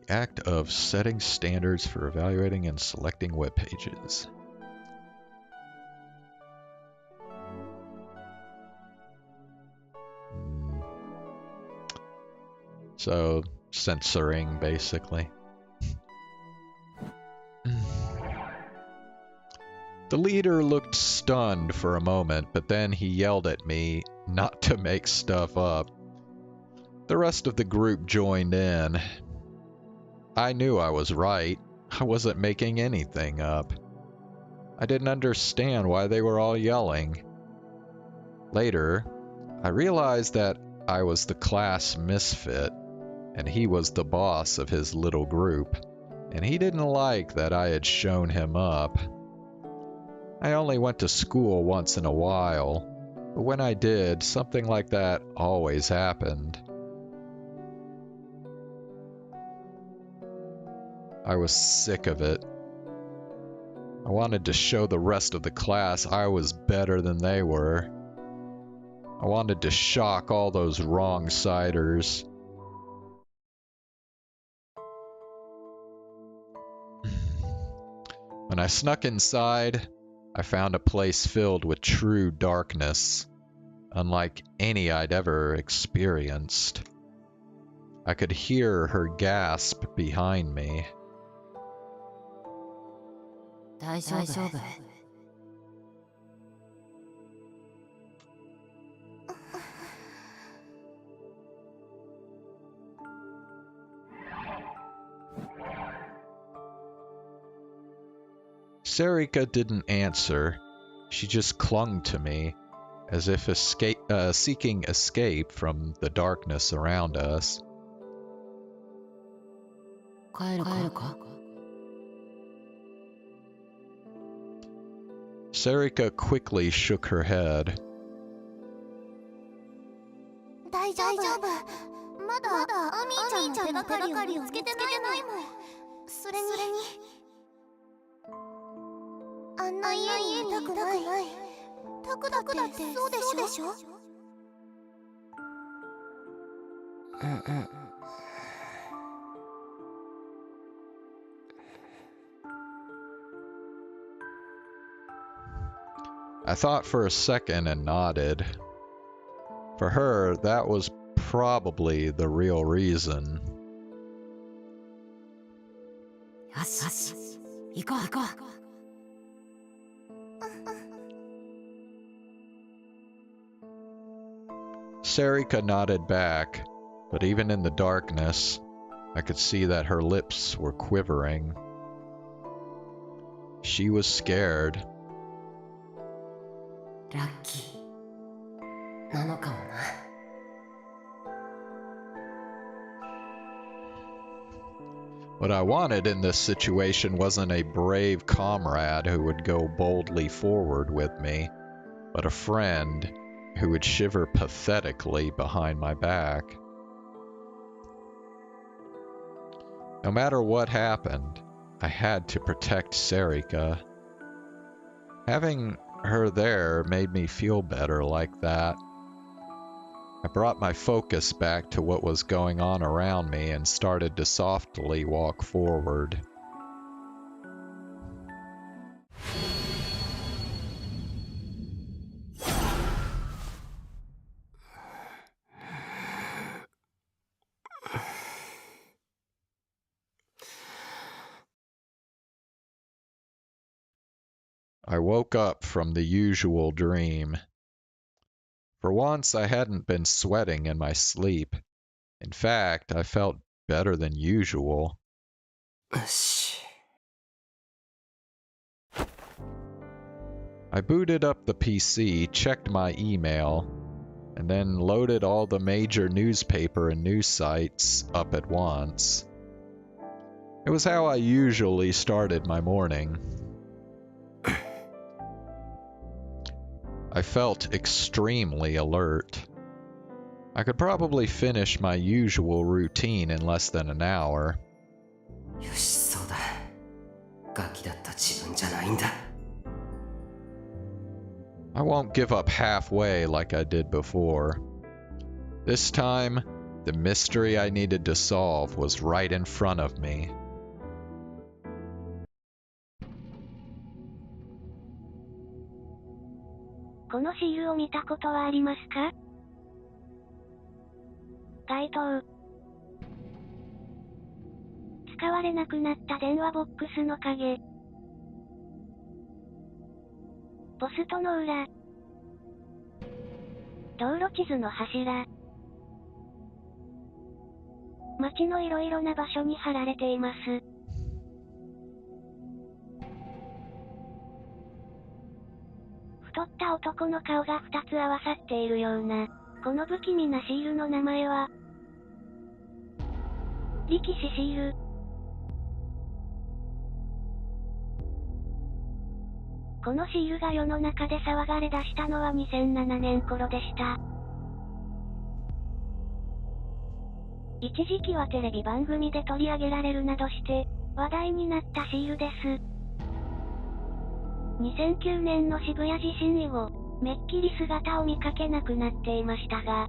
The act of setting standards for evaluating and selecting web pages. So, censoring, basically. The leader looked stunned for a moment, but then he yelled at me not to make stuff up. The rest of the group joined in. I knew I was right. I wasn't making anything up. I didn't understand why they were all yelling. Later, I realized that I was the class misfit, and he was the boss of his little group, and he didn't like that I had shown him up. I only went to school once in a while, but when I did, something like that always happened. I was sick of it. I wanted to show the rest of the class I was better than they were. I wanted to shock all those wrong-siders. When I snuck inside, I found a place filled with true darkness, unlike any I'd ever experienced. I could hear her gasp behind me. 大丈夫。Sarika didn't answer. She just clung to me, as if seeking escape from the darkness around us. 帰るか Sarika quickly shook her head. 大丈夫。まだアミーちゃんの手がかりを見つけてないもん。それにあんな家にいたくない。タクだってそうでしょ。I thought for a second and nodded. For her, that was probably the real reason. よし。行こう。Sarika nodded back, but even in the darkness, I could see that her lips were quivering. She was scared. ラッキーなのかもな。What I wanted in this situation wasn't a brave comrade who would go boldly forward with me, but a friend who would shiver pathetically behind my back. No matter what happened, I had to protect Sarika. Having her there made me feel better like that. I brought my focus back to what was going on around me and started to softly walk forward. I woke up from the usual dream. For once, I hadn't been sweating in my sleep. In fact, I felt better than usual. よし。 I booted up the PC, checked my email, and then loaded all the major newspaper and news sites up at once. It was how I usually started my morning. I felt extremely alert. I could probably finish my usual routine in less than an hour. よし、そうだ。ガキだった自分じゃないんだ。 I won't give up halfway like I did before. This time, the mystery I needed to solve was right in front of me. このシールを見たことはありますか？該当。使われなくなった電話ボックスの影。ポストの裏。道路地図の柱。街のいろいろな場所に貼られています。太った男の顔が2つ合わさっているような。この不気味なシールの名前は、力士シール。このシールが世の中で騒がれ出したのは2007年頃でした。一時期はテレビ番組で取り上げられるなどして話題になったシールです。2009年の渋谷地震以後、めっきり姿を見かけなくなっていましたが、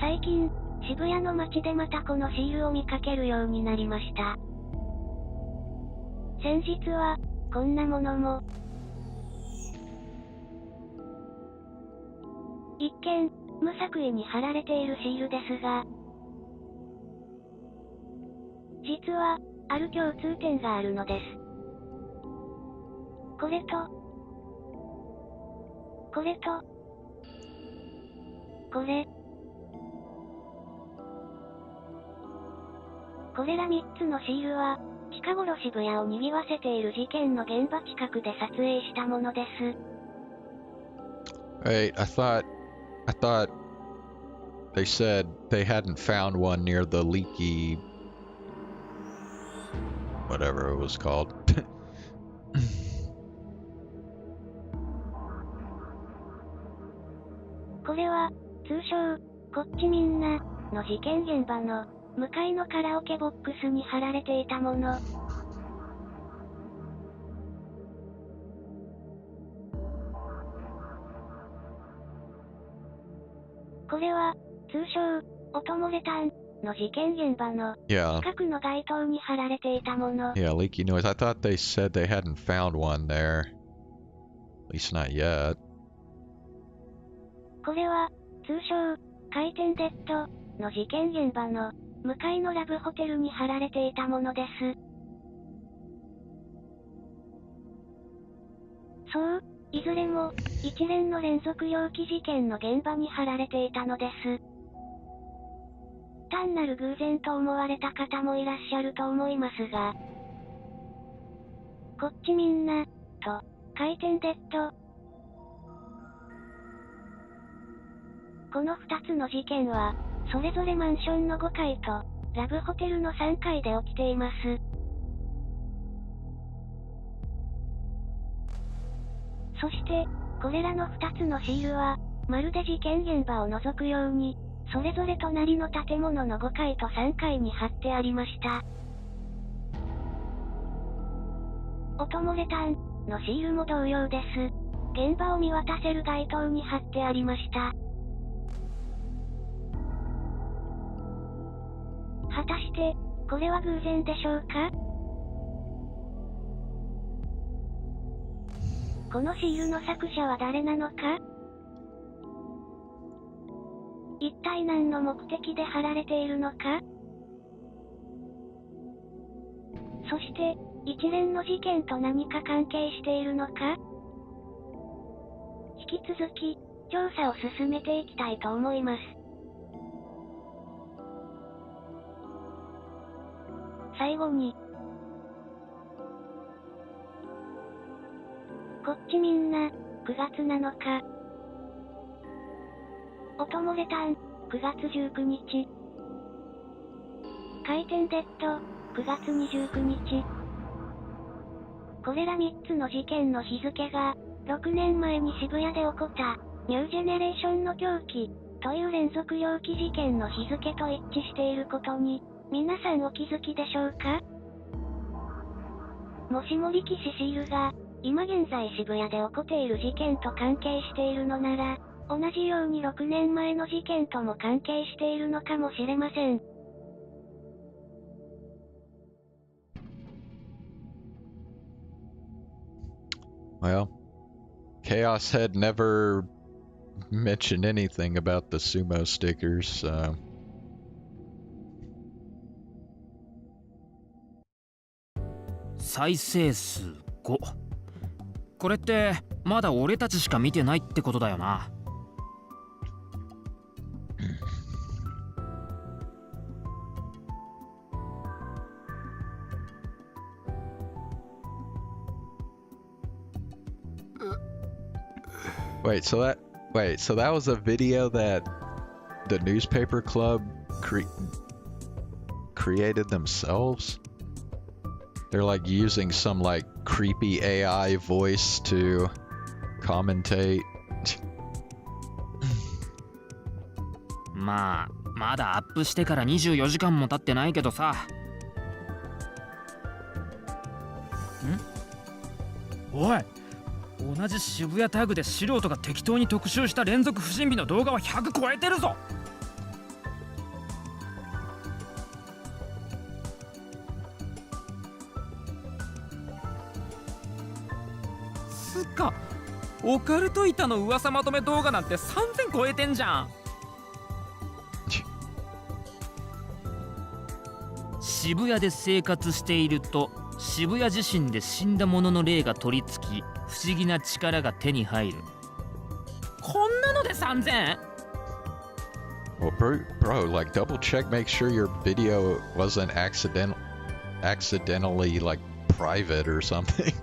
最近、渋谷の街でまたこのシールを見かけるようになりました。先日は、こんなものも。一見、無作為に貼られているシールですが、実は、ある共通点があるのです。これと、これと、これ。これら3つのシールは、近頃渋谷を賑わせている事件の現場近くで撮影したものです。Wait, I thought they said they hadn't found one near the leaky, whatever it was called. これは、通称、こっちみんな、の事件現場の、向かいのカラオケボックスに貼られていたもの。これは、通称、音漏れ炭の事件現場の、 Yeah. 近くの街灯に貼られていたもの。 Yeah, leaky noise. I thought they said they hadn't found one there. At least not yet. これは、通称、回転デッドの事件現場の、向かいのラブホテルに貼られていたものです。そう、いずれも、一連の連続猟奇事件の現場に貼られていたのです。単なる偶然と思われた方もいらっしゃると思いますが、こっちみんな、と、回転デッド。この2つの事件は、それぞれマンションの5階と、ラブホテルの3階で起きています。そして、これらの2つのシールは、まるで事件現場を覗くように、それぞれ隣の建物の5階と3階に貼ってありました。音漏れ炭のシールも同様です。現場を見渡せる街灯に貼ってありました。果たして、これは偶然でしょうか？このシールの作者は誰なのか？一体何の目的で貼られているのか？そして、一連の事件と何か関係しているのか？引き続き、調査を進めていきたいと思います。最後に、こっちみんな、9月7日。音漏れ炭、9月19日。回転デッド、9月29日。これら3つの事件の日付が、6年前に渋谷で起こった、ニュージェネレーションの狂気、という連続猟奇事件の日付と一致していることに、皆さんお気づきでしょうか？もしも力士シールが、今現在渋谷で起こっている事件と関係しているのなら、同じように6年前の事件とも関係しているのかもしれません。Well, Chaos had never mentioned anything about the sumo stickers, so... 再生数5。これってまだ俺たちしか見てないってことだよな。Wait, so that was a video that the newspaper club created themselves? They're like using some like creepy AI voice to commentate. まあ、まだアップしてから24時間も経ってないけどさ。おい、同じ渋谷タグで素人が適当に特集した連続不審火の動画は100超えてるぞ。つっか、オカルト板の噂まとめ動画なんて3000超えてんじゃん。渋谷で生活していると渋谷自身で死んだ者の霊が取り付き不思議な力が手に入る。こんなので3000？ Well, bro, like double check, make sure your video wasn't accidentally like private or something.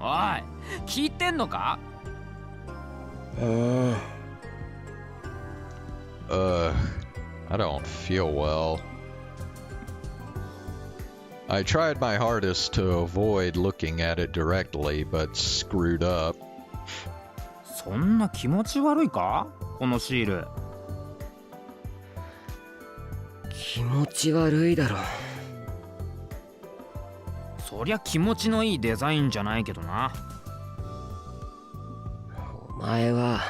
おい、聞いてんのかI don't feel well. I tried my hardest to avoid looking at it directly, but screwed up. そんな気持ち悪いかこのシール。気持ち悪いだろ。そりゃ気持ちのいいデザインじゃないけどな。お前は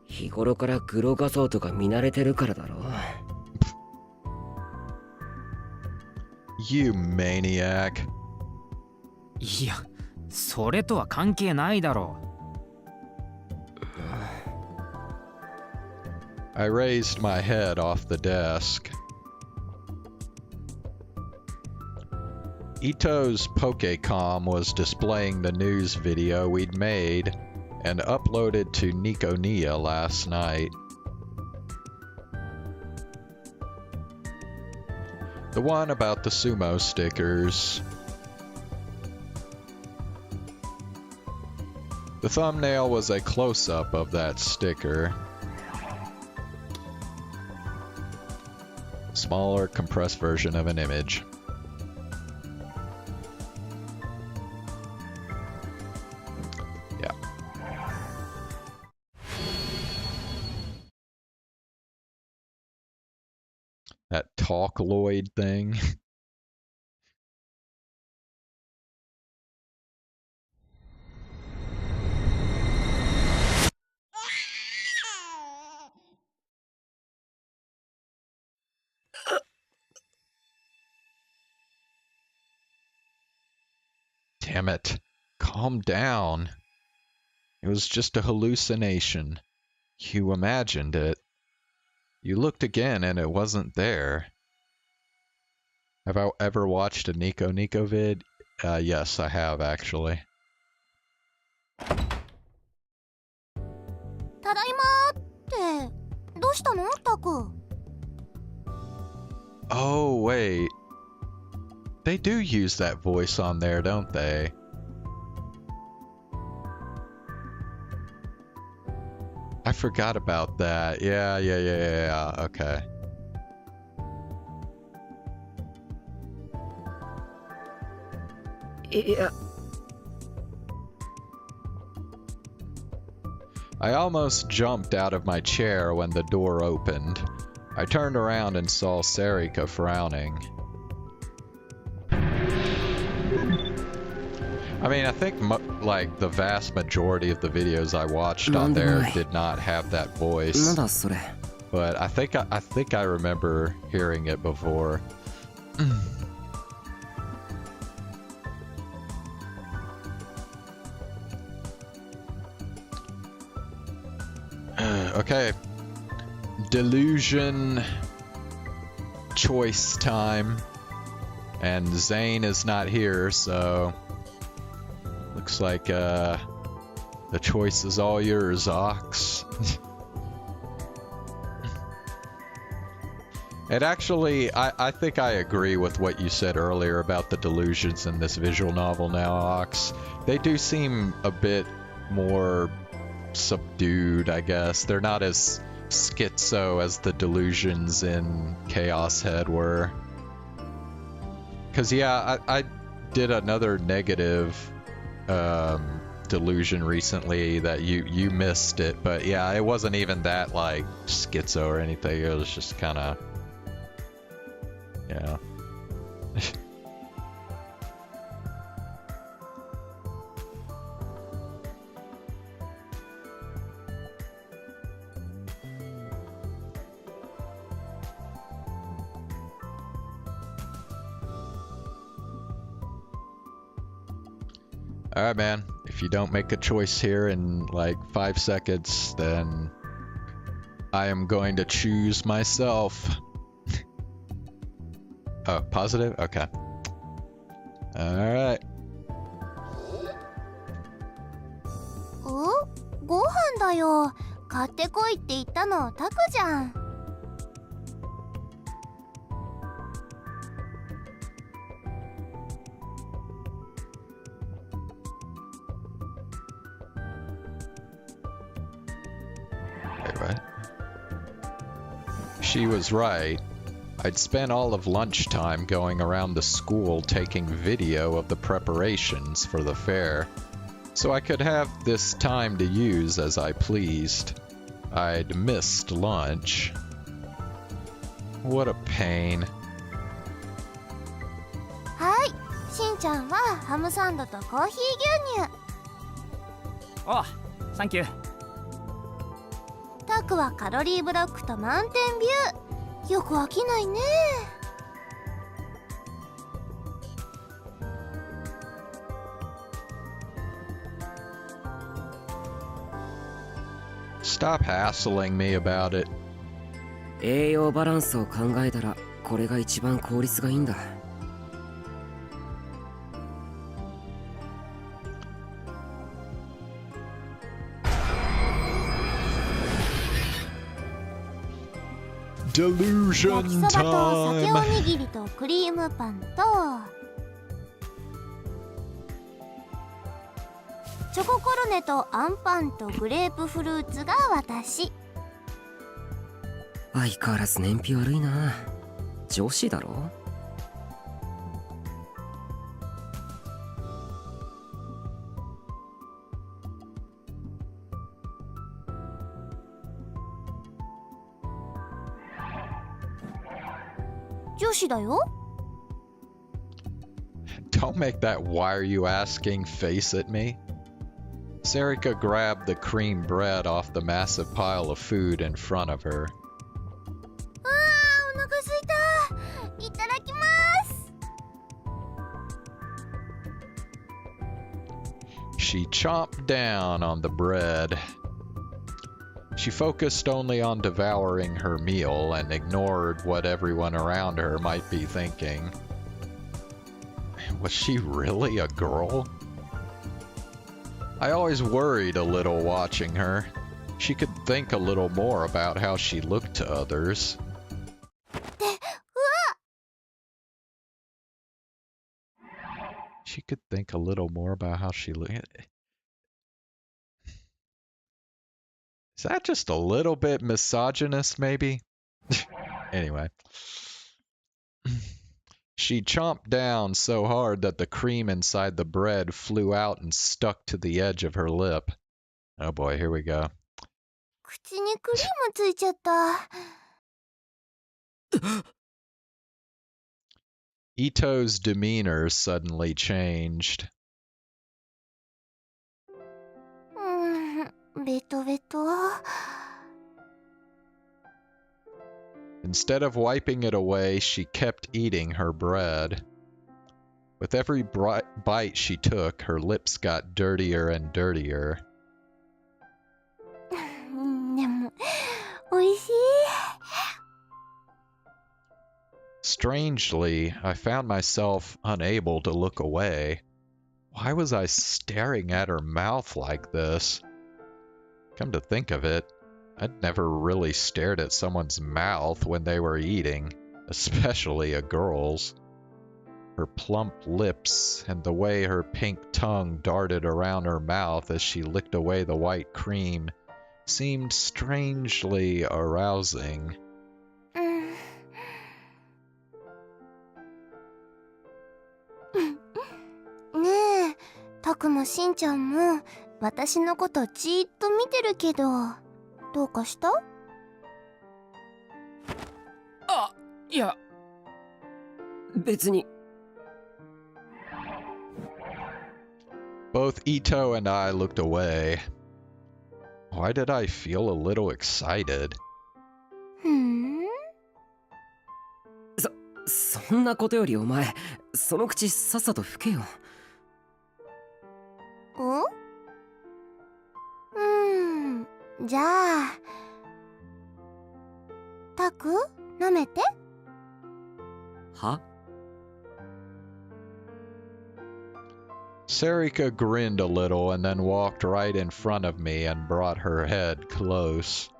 日頃からグロ画像とか見慣れてるからだろ。You maniac. いや、それとは関係ないだろう。I raised my head off the desk. Ito's Pokecom was displaying the news video we'd made and uploaded to Nikonia last night. The one about the sumo stickers. The thumbnail was a close-up of that sticker. Smaller, compressed version of an image. Yeah. That Talkloid thing. Damn it. Calm down. It was just a hallucination. You imagined it. You looked again and it wasn't there. Have I ever watched a Nico vid? Yes, I have actually. ただいまーってどうしたのタク？ Oh, wait. They do use that voice on there, don't they? I forgot about that. Yeah. Okay. Yeah. I almost jumped out of my chair when the door opened. I turned around and saw Sarika frowning. I mean, I think like the vast majority of the videos I watched on there did not have that voice. But I think I remember hearing it before. Okay. Delusion choice time. And Zane is not here, so looks like the choice is all yours, Ox. And actually, I think I agree with what you said earlier about the delusions in this visual novel now, Ox. They do seem a bit more subdued, I guess. They're not as schizo as the delusions in Chaos Head were. Because, yeah, I did another negative delusion recently that you missed it. But, yeah, it wasn't even that, like, schizo or anything. It was just kind of... Yeah. Alright, man. If you don't make a choice here in like 5 seconds, then I am going to choose myself. Oh, positive? Okay. Alright. お、ご飯だよ。買ってこいって言ったのタクじゃん。Wait, what? She was right. I'd spent all of lunchtime going around the school taking video of the preparations for the fair, so I could have this time to use as I pleased. I'd missed lunch. What a pain. はい、しんちゃんはハムサンドとコーヒー牛乳。あ、サンキュー。タクはカロリーブロックとマウンテンビュー。よく飽きないね。Stop hassling me about it. 栄養バランスを考えたらこれが一番効率がいいんだ。Delusion 焼きそばと酒お time. にぎりとクリームパンとチョココロネとアンパンとグレープフルーツが私。相変わらず燃費悪いな。女子だろ。女子だよ。Don't make that "why are you asking" face at me. Sarika grabbed the cream bread off the massive pile of food in front of her. あー、お腹すいた。いただきます。She chomped down on the bread. She focused only on devouring her meal and ignored what everyone around her might be thinking. Was she really a girl? I always worried a little watching her. She could think a little more about how she looked to others. で、うわっ。 She could think a little more about how she looked. Is that just a little bit misogynist, maybe? Anyway. She chomped down so hard that the cream inside the bread flew out and stuck to the edge of her lip. Oh boy, here we go. 口にクリームついちゃった。Ito's demeanor suddenly changed. ベトベト。 Instead of wiping it away, she kept eating her bread. With every bite she took, her lips got dirtier and dirtier. でも、美味しい。 Strangely, I found myself unable to look away. Why was I staring at her mouth like this? Come to think of it, I'd never really stared at someone's mouth when they were eating. especially a girl's. Her plump lips and the way her pink tongue darted around her mouth as she licked away the white cream seemed strangely arousing. ねえ、タクもしんちゃんも私のことじーっと見てるけど、どうかした？あ、いや、別に。Both Ito and I looked away. Why did I feel a little excited? ふん？そんなことよりお前、その口さっさと吹けよ。じゃあ、タク、舐めて。は？ Sarika grinned a little and then walked right in front of me and brought her head close.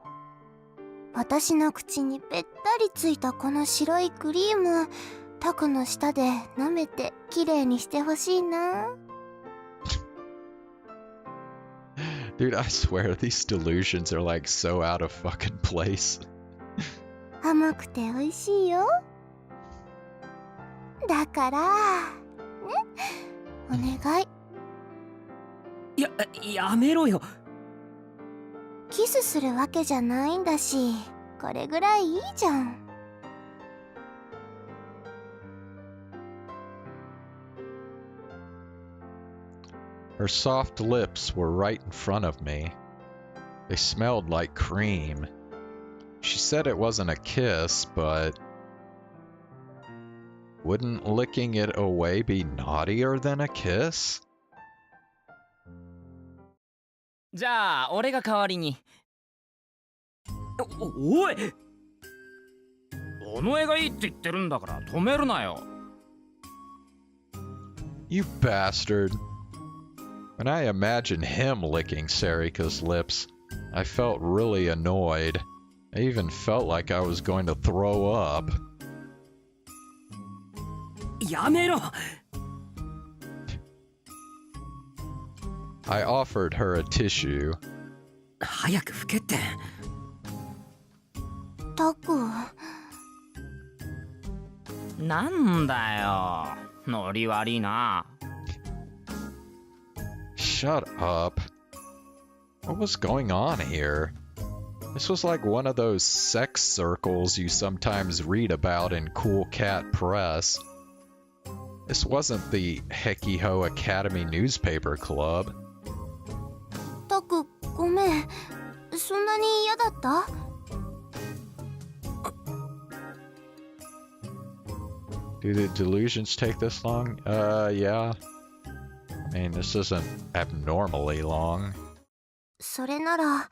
私の口にべったりついたこの白いクリーム、タクの舌で舐めてきれいにしてほしいな。Dude, I swear these delusions are like so out of fucking place. 甘くて美味しいよ。だから、ね、お願い。やめろよ。キスするわけじゃないんだし、これぐらいいいじゃん。Her soft lips were right in front of me. They smelled like cream. She said it wasn't a kiss, but wouldn't licking it away be naughtier than a kiss? じゃあ俺が代わりに。おい！お前がいいって言ってるんだから止めるなよ。You bastard. When I imagined him licking Sarika's lips, I felt really annoyed. I even felt like I was going to throw up. やめろ! I offered her a tissue. 早く吹けって。タク。なんだよ。ノリ悪いな。Shut up. What was going on here? This was like one of those sex circles you sometimes read about in Cool Cat Press. This wasn't the Hekiho Academy newspaper club. タク、ごめん。そんなに嫌だった？ Do the delusions take this long? Yeah. I mean, this isn't abnormally long. それなら。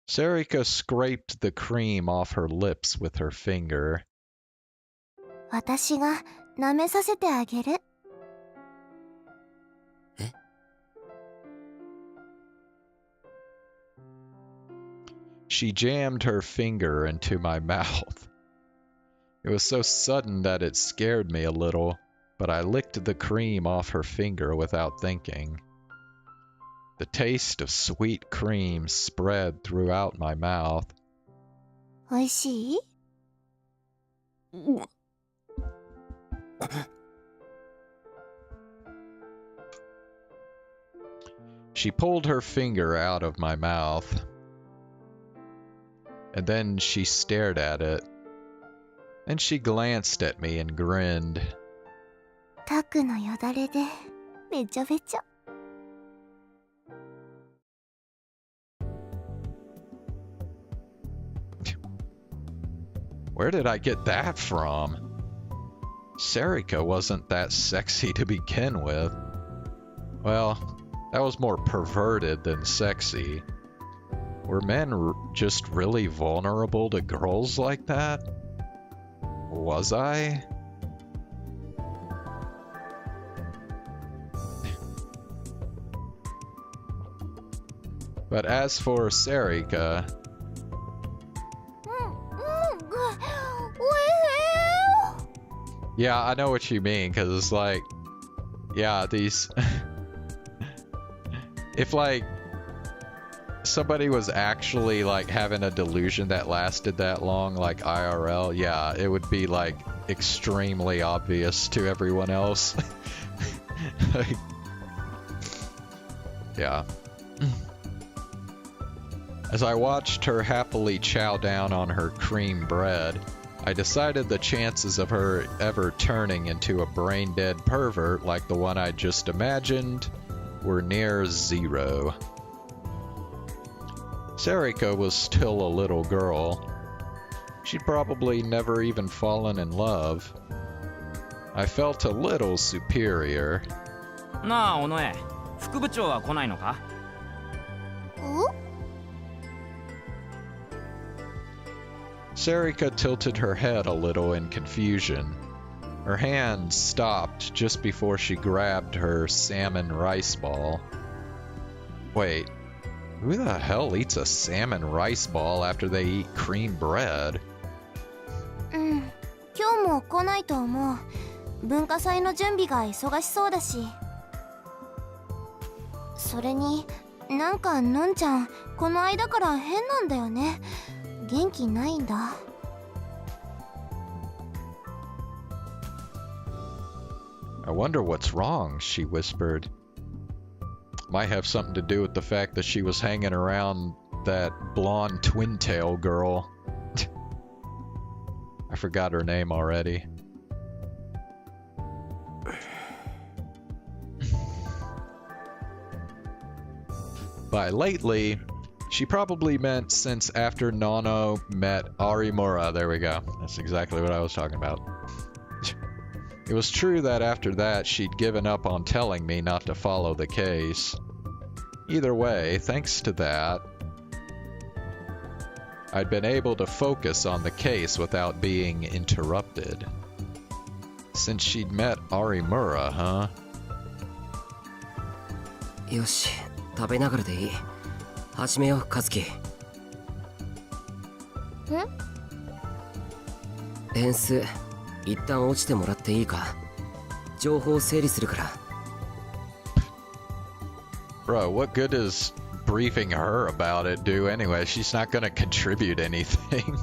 Sarika scraped the cream off her lips with her finger. 私が舐めさせてあげる。え？ She jammed her finger into my mouth. It was so sudden that it scared me a little, but I licked the cream off her finger without thinking. The taste of sweet cream spread throughout my mouth. おいしい？ She pulled her finger out of my mouth. And then she stared at it. Then she glanced at me and grinned. タクのよだれでべちょべちょ。Where did I get that from? Sarika wasn't that sexy to begin with. Well, that was more perverted than sexy. Were men just really vulnerable to girls like that? Was I? But as for Sarika, Yeah, I know what you mean, because it's like, yeah, these... if, like, somebody was actually, like, having a delusion that lasted that long, like IRL, yeah, it would be, like, extremely obvious to everyone else. Like, yeah. As I watched her happily chow down on her cream bread, I decided the chances of her ever turning into a brain-dead pervert like the one I just imagined were near zero. Sarika was still a little girl. She'd probably never even fallen in love. I felt a little superior. なあ、尾上。副部長は来ないのか？ Sarika tilted her head a little in confusion. Her hand stopped just before she grabbed her salmon rice ball. Wait, who the hell eats a salmon rice ball after they eat cream bread? 今日も来ないと思う。文化祭の準備が忙しそうだし。それに、なんかのんちゃん、この間から変なんだよね。元気ないんだ。I wonder what's wrong, she whispered. Might have something to do with the fact that she was hanging around that blonde twin-tail girl. I forgot her name already. By lately, she probably meant since after Nono met Arimura. There we go. That's exactly what I was talking about. It was true that after that, she'd given up on telling me not to follow the case. Either way, thanks to that, I'd been able to focus on the case without being interrupted. Since she'd met Arimura, huh? よし、食べながらでいい。始めよう、和樹。変数、一旦落ちてもらっていいか。情報を整理するから。Bro, what good does briefing her about it do anyway? She's not gonna contribute anything.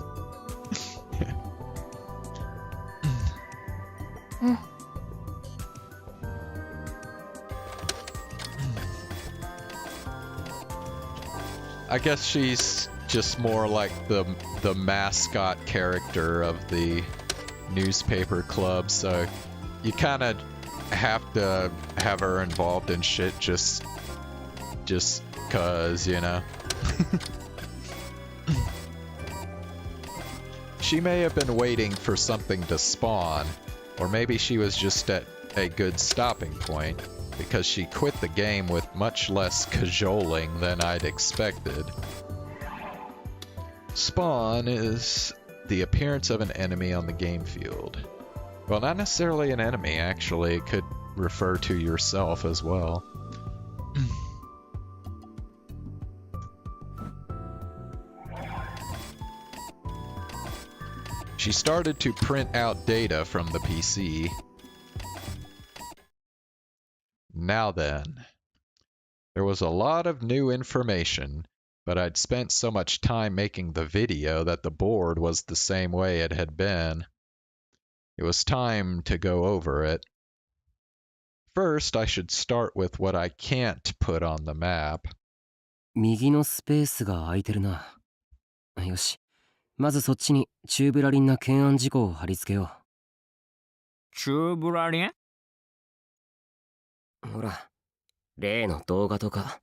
I guess she's just more like the mascot character of the newspaper club, so you kind of have to have her involved in shit just cause, you know. She may have been waiting for something to spawn, or maybe she was just at a good stopping point, because she quit the game with much less cajoling than I'd expected. Spawn is the appearance of an enemy on the game field. Well, not necessarily an enemy, actually. It could refer to yourself as well. She started to print out data from the PC. Now then, there was a lot of new information, but I'd spent so much time making the video that the board was the same way it had been. It was time to go over it. First, I should start with what I can't put on the map. 右のスペースが空いてるな。よし、まずそっちにチューブラリンな懸案事項を貼り付けよう。チューブラリン？ほら、例の動画とか。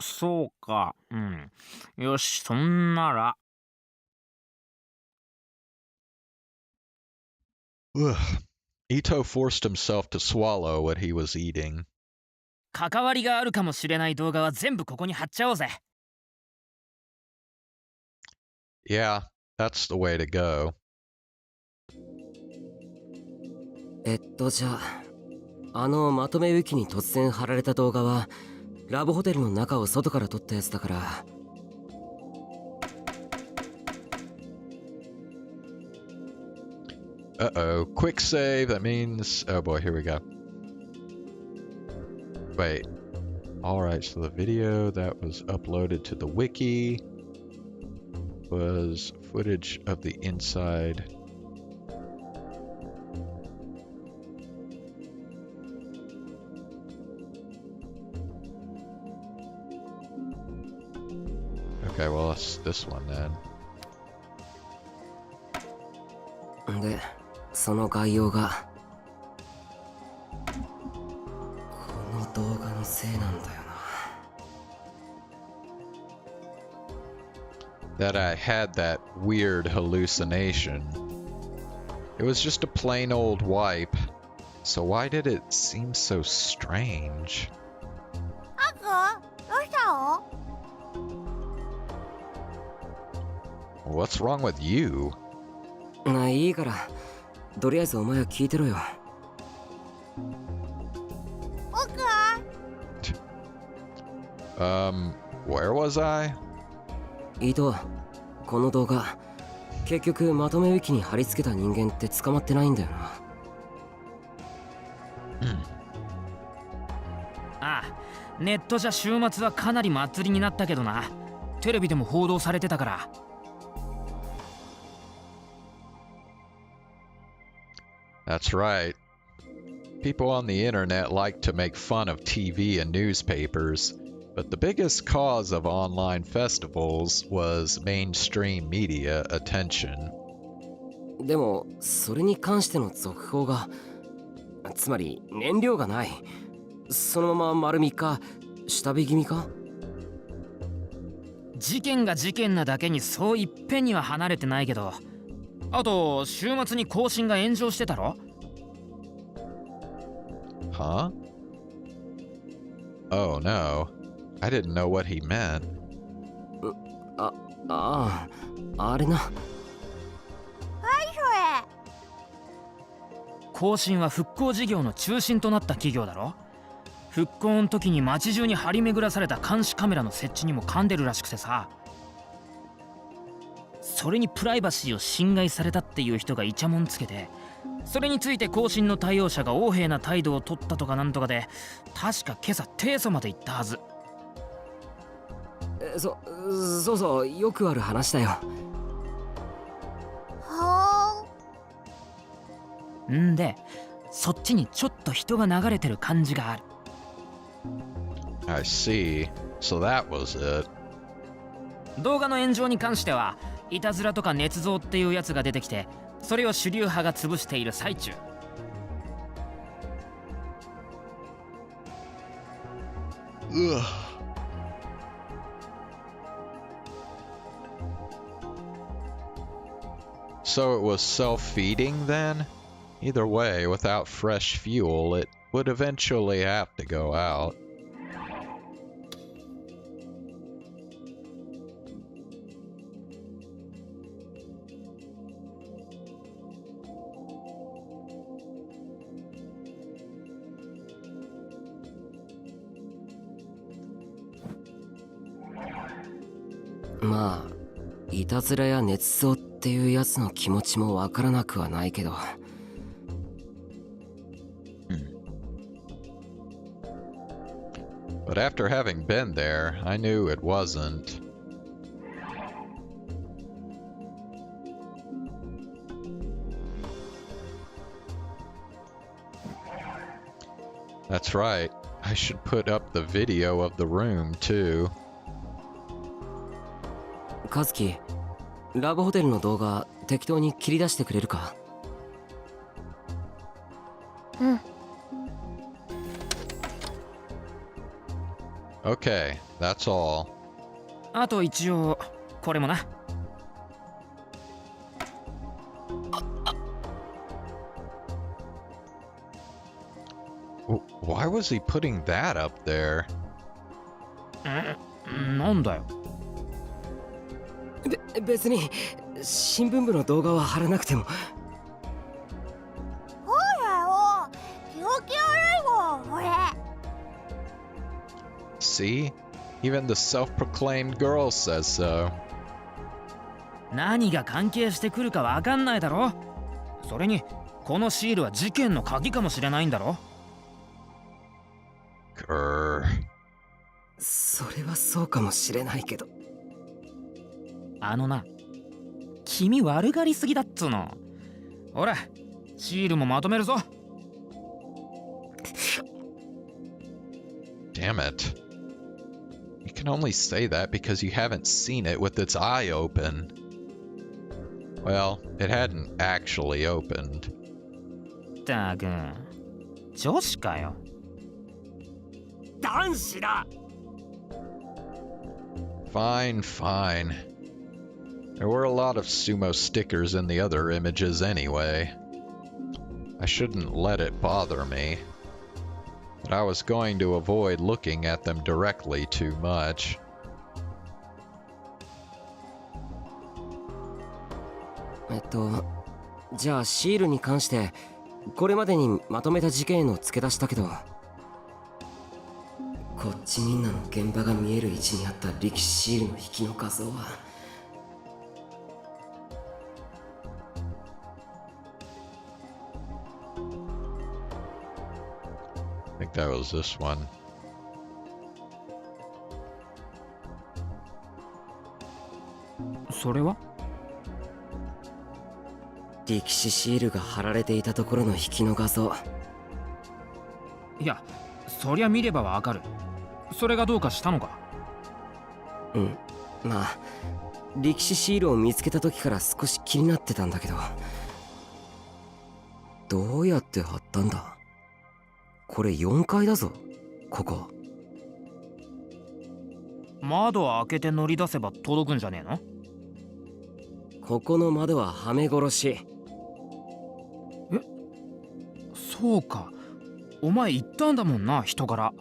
そうか、うん。よし、そんなら。Ito forced himself to swallow what he was eating. 関わりがあるかもしれない動画は全部ここに貼っちゃおうぜ。Yeah, that's the way to go. じゃあ、まとめウィキに突然貼られた動画は、ラブホテルの中を外から撮ったやつだから。Uh-oh. Quick save. That means... Oh boy, here we go. Wait. Alright, so the video that was uploaded to the wiki was footage of the inside. Okay, well, that's this one then. で、その概要がこの動画のせいなんだよな。 That I had that weird hallucination. It was just a plain old wipe. So why did it seem so strange? アク、どうしたの？ What's wrong with you? いいから、とりあえずお前は聞いてろよ。僕？ Where was I? 伊藤、この動画、結局まとめウィキに貼り付けた人間って捕まってないんだよな。ああ、ネットじゃ週末はかなり祭りになったけどな。テレビでも報道されてたから。That's right. People on the internet like to make fun of TV and newspapers, but the biggest cause of online festivals was mainstream media attention. でも、それに関しての続報が、つまり燃料がない。そのまま丸3日、下火気味か？事件が事件なだけにそういっぺんには離れてないけど、あと週末に更新が炎上してたろ？ Huh? Oh no. I didn't know what he meant. あれな。何それ？更新は復興事業の中心となった企業だろ？復興の時に街中に張り巡らされた監視カメラの設置にも噛んでるらしくてさ。それにプライバシーを侵害されたっていう人がイチャモンつけて、それについて更新の対応者が横柄な態度を取ったとかなんとかで、確か今朝提訴まで行ったはず。そうそう、よくある話だよ。はあ。んで、そっちにちょっと人が流れてる感じがある。I see. So that was it. 動画の炎上に関しては、いたずらとか捏造っていうやつが出てきて、それを主流派が潰している最中。Ugh. So it was self-feeding then? Either way, without fresh fuel, it would eventually have to go out. Ma, いたずらや捏造っていうやつの気持ちもわからなくはないけど。But after having been there, I knew it wasn't. That's right. I should put up the video of the room too. カズキ、ラブホテルの動画適当に切り出してくれるか？うん。Okay, that's all. あと一応これもな。Why was he putting that up there? なんだよ。別に新聞部の動画は貼らなくても。そうだよ。気持ち悪いもん、これ。See? Even the self-proclaimed girl says so. 何が関係してくるかわかんないだろ。それにこのシールは事件の鍵かもしれないんだろ。それはそうかもしれないけど。あのな、君悪がりすぎだっつうの。ほら、シールもまとめるぞ。Damn it. You can only say that because you haven't seen it with its eye open. Well, it hadn't actually opened. ったく、女子かよ。男子だ。 Fine, fine. There were a lot of sumo stickers in the other images anyway. I shouldn't let it bother me. But I was going to avoid looking at them directly too much. じゃあシールに関してこれまでにまとめた事件の付け出しだけど、こっちみんなの現場が見える位置にあった力士シールの引きの画像はI think that was this one. それは力士シールが貼られていたところの引きの画像。いや、そりゃ見ればわかる。それがどうかしたのか。うん、まあ力士シールを見つけた時から少し気になってたんだけど、どうやって貼ったんだ。これ4階だぞ、ここ。窓を開けて乗り出せば届くんじゃねえの。ここの窓ははめ殺し。え、そうか。お前言ったんだもんな、人から。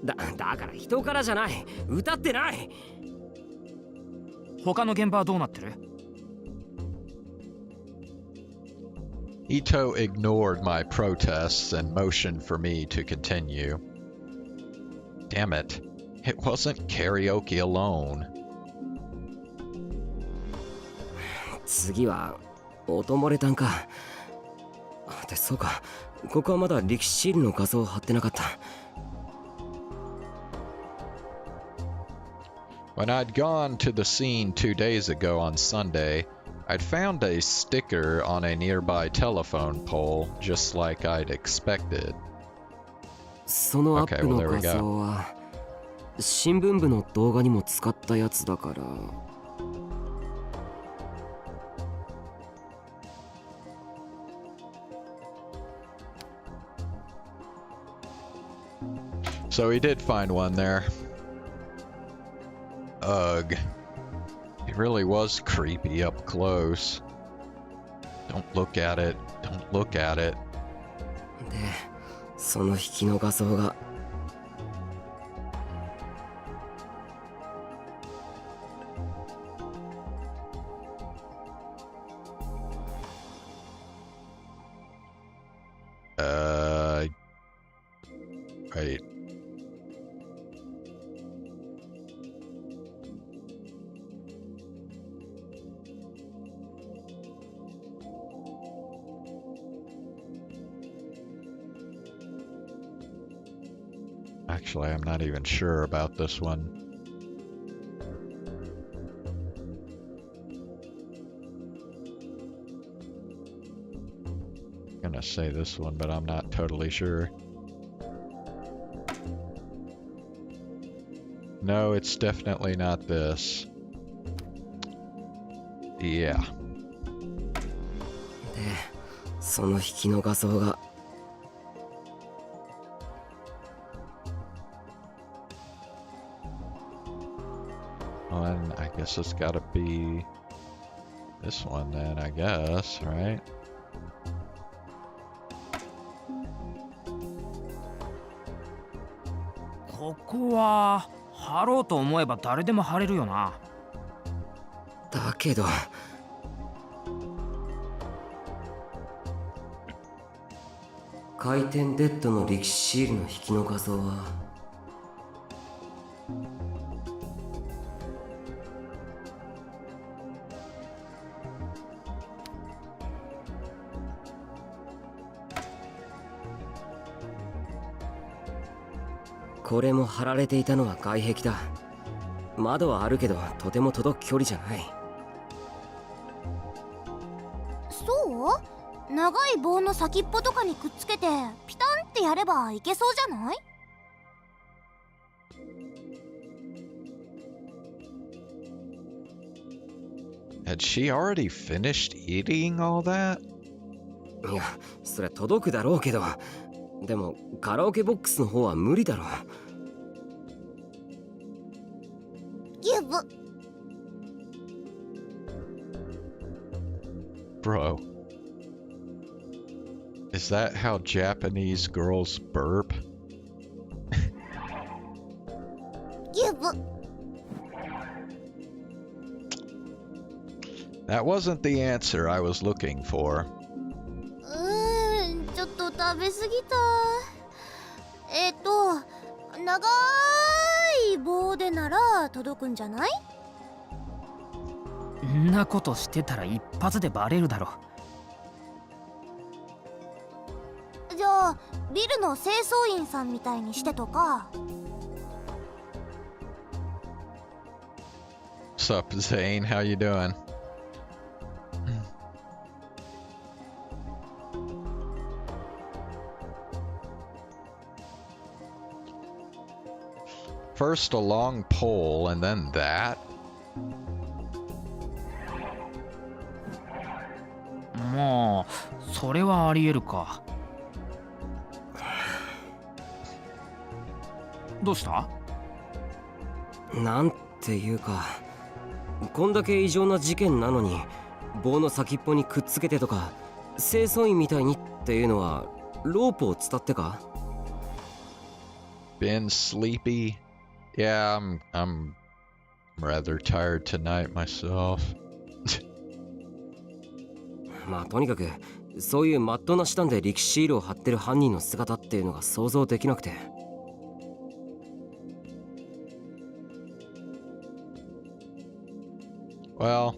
だから人からじゃない。歌ってない。他の現場はどうなってる？ Ito ignored my protests and motioned for me to continue. Damn it. It wasn't karaoke alone. 次は音漏れたんか。で、そうか。ここはまだ力士シールの画像を貼ってなかった。When I'd gone to the scene 2 days ago on Sunday, I'd found a sticker on a nearby telephone pole, just like I'd expected. そのアップの画像は新聞部の動画にも使ったやつだから。So he did find one there. Ugh. It really was creepy up close. Don't look at it. Don't look at it. で、その引きの画像が。Wait. Actually, I'm not even sure about this one. I'm gonna say this one, but I'm not totally sure. No, it's definitely not this. Yeah. で、その引きの画像が。Well, then I guess it's gotta be this one then, I guess, right? ここは貼ろうと思えば誰でも貼れるよな。だけど回転デッドの力士シールの引きの画像はこれも貼られていたのは外壁だ。窓はあるけどとても届く距離じゃない。そう？長い棒の先っぽとかにくっつけてピタンってやればいけそうじゃない？ Had she already finished eating all that? いや、そりゃ届くだろうけど、でもカラオケボックスの方は無理だろう。ギブ。Bro. Is that how Japanese girls burp? ギブ。 That wasn't the answer I was looking for. ちょっと食べ過ぎた。長い棒でなら届くんじゃない？んなことしてたら一発でバレるだろ。じゃあビルの清掃員さんみたいにしてとか。 What's up, Zane? How you doing? First a long pole and then that? まあそれはありえるか。どうした？なんていうか、こんだけ異常な事件なのに棒の先っぽにくっつけてとか清掃員みたいにっていうのはロープを伝ってか？ Been sleepy? Yeah, I'm rather tired tonight myself. まあとにかくそういうまっとうな手段で力士シールを貼ってる犯人の姿っていうのが想像できなくて。Well,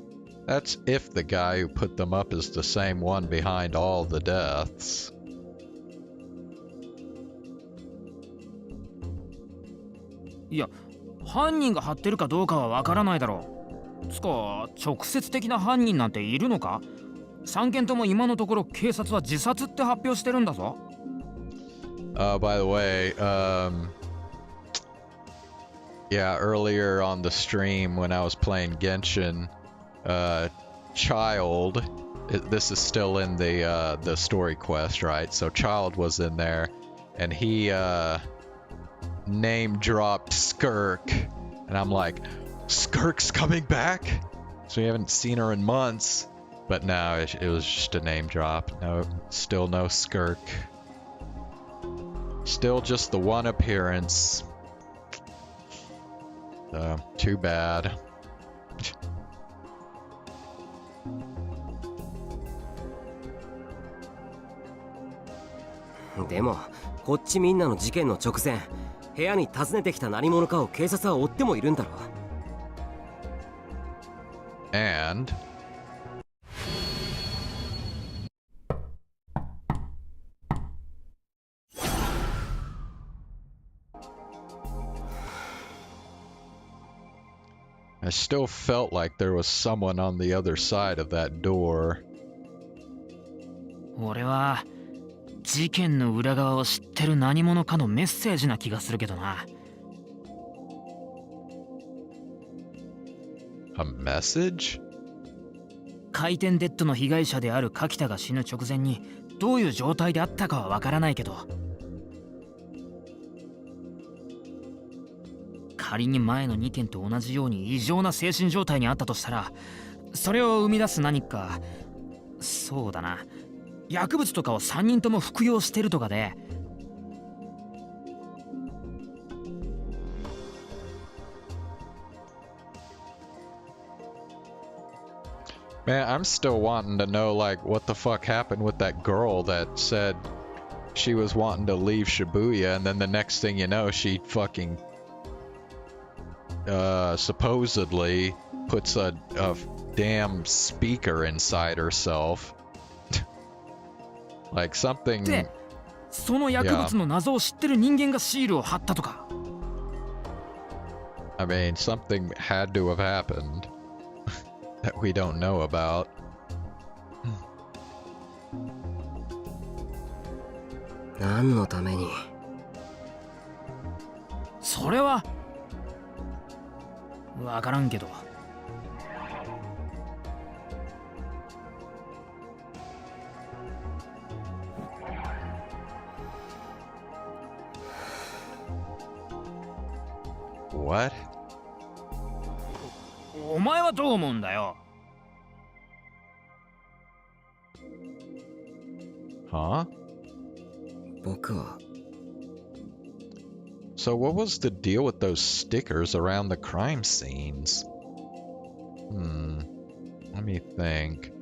that's if the guy who put them up is the same one behind all the deaths. いや、犯人が貼ってるかどうかはわからないだろう。つか直接的な犯人なんているのか？3件とも今のところ警察は自殺って発表してるんだぞ。By the way, yeah, earlier on the stream when I was playing Genshin, Child, this is still in the story quest, right? So Child was in there, and he name dropped Skirk, and I'm like, Skirk's coming back? So we haven't seen her in months, but no, it was just a name drop. No, still no Skirk. Still just the one appearance. Too bad. でもこっちみんなの事件の直前、部屋に訪ねてきた何者かを警察は追ってもいるんだろう。 And I still felt like there was someone on the other side of that door. 俺は事件の裏側を知ってる何者かのメッセージな気がするけどな。A message? 回転デッドの被害者である柿田が死ぬ直前にどういう状態であったかはわからないけど、仮に前の2件と同じように異常な精神状態にあったとしたら、それを生み出す何か、そうだな、薬物とかを3人とも服用してるとかで。Man, I'm still wanting to know, like, what the fuck happened with that girl that said she was wanting to leave Shibuya, and then the next thing you know, she fucking supposedly puts a damn speaker inside herself. Like something. で、その薬物の謎を知ってる人間がシールを貼ったとか。I mean, something had to have happened that we don't know about. 何のために？それはわからんけど。What? お前はどう思うんだよ。Huh? 僕は。So what was the deal with those stickers around the crime scenes? Let me think.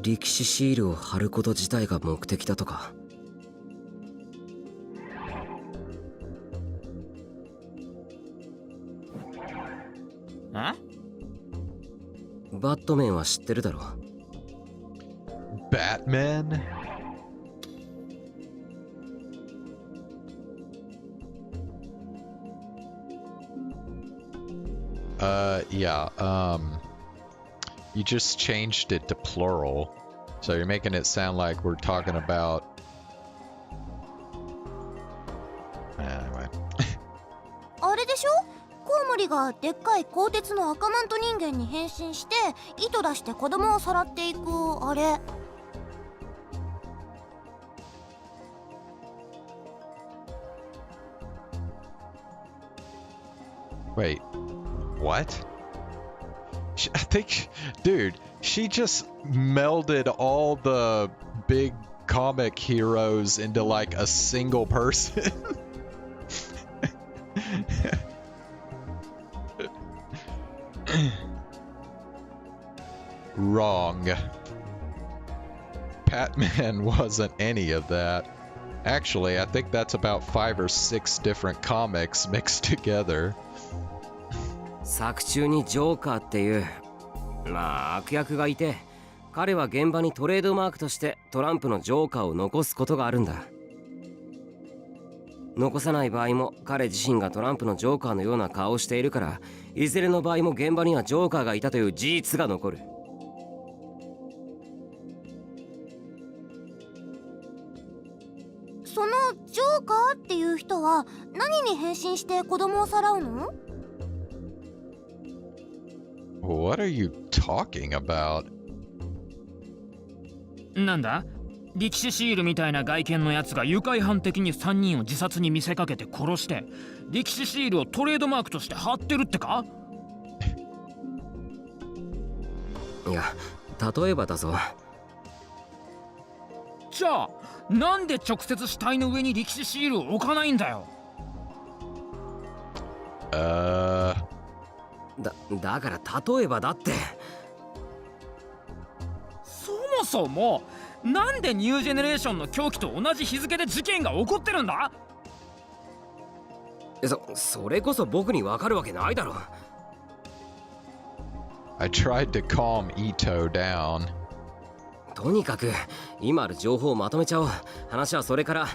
力士シールを貼ること自体が目的だとか。バットメンは知ってるだろ。Batman? Yeah, you just changed it to plural, so you're making it sound like we're talking about... Anyway. あれでしょ？コウモリがでっかい鋼鉄の赤マント人間に変身して糸出して子供をさらっていくあれ。Wait, what? I think, dude, she just melded all the big comic heroes into like a single person. Wrong. Batman wasn't any of that. Actually, I think that's about 5 or 6 different comics mixed together. 作中にジョーカーっていうまあ悪役がいて、彼は現場にトレードマークとしてトランプのジョーカーを残すことがあるんだ。残さない場合も彼自身がトランプのジョーカーのような顔をしているから、いずれの場合も現場にはジョーカーがいたという事実が残る。そのジョーカーっていう人は何に変身して子供をさらうの？ What are you talking about? なんだ？力士シールみたいな外見のやつが愉快犯的に3人を自殺に見せかけて殺して、力士シールをトレードマークとして貼ってるってか？いや、例えばだぞ。じゃあなんで直接死体の上に力士シールを置かないんだよ。だから例えばだって。そもそもなんでニュージェネレーションの狂気と同じ日付で事件が起こってるんだ？それこそ僕に分かるわけないだろ。I tried to calm Ito down. とにかく今ある情報をまとめちゃおう。話はそれから。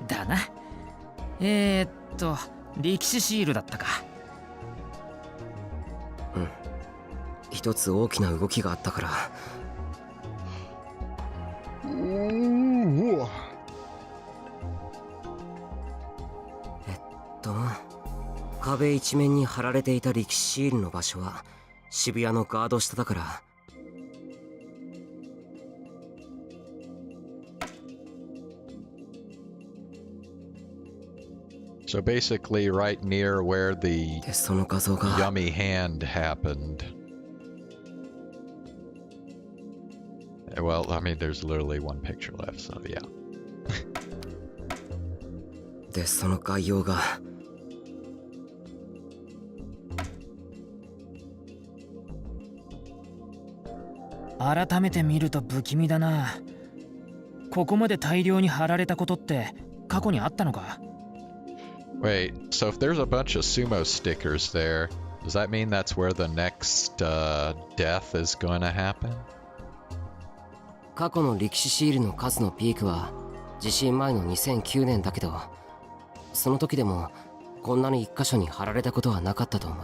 だな。力士シールだったか。うん。一つ大きな動きがあったから。壁一面に貼られていた力士シールの場所は渋谷のガード下だから。So basically right near where the でその画像が yummy hand happened. Well, I mean, there's literally one picture left, so yeah. でその概要が改めて見ると不気味だな。ここまで大量に貼られたことって過去にあったのか？ Wait, so if there's a bunch of sumo stickers there, does that mean that's where the next death is going to happen? 過去の歴史シールの数のピークは地震前の2009年だけど、その時でもこんなに一箇所に貼られたことはなかったと思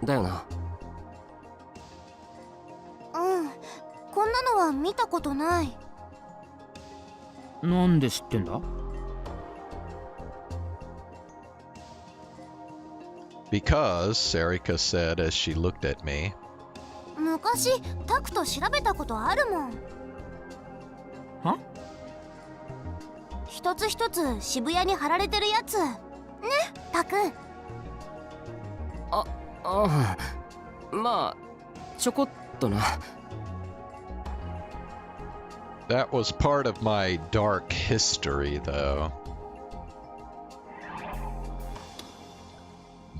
う。だよな。うん、こんなのは見たことない。なんで知ってんだ？ Because, Sarika said as she looked at me. 昔タクと調べたことあるもん。は？一つ一つ渋谷に貼られてるやつね、タク。ああ、まあちょこっとな。That was part of my dark history, though.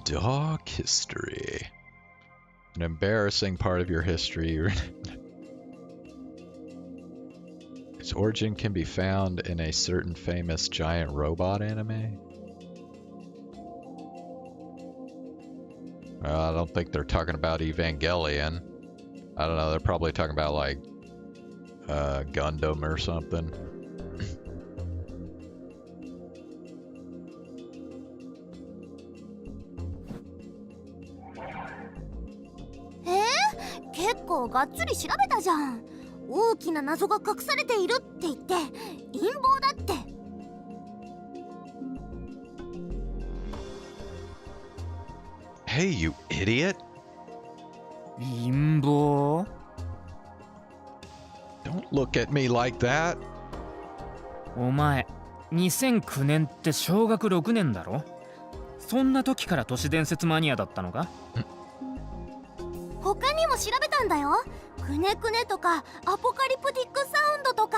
Dark history. An embarrassing part of your history. Its origin can be found in a certain famous giant robot anime. I don't think they're talking about Evangelion. I don't know, they're probably talking about like Gundam or something. Eh? 結構がっつり調べたじゃん。大きな謎が隠されているって言って陰謀だって。Hey, you idiot! 陰謀？ Don't look at me like that. お前、2009年って小学6年だろ？そんな時から都市伝説マニアだったのか？他にも調べたんだよ。くねくねとかアポカリプティックサウンドとか。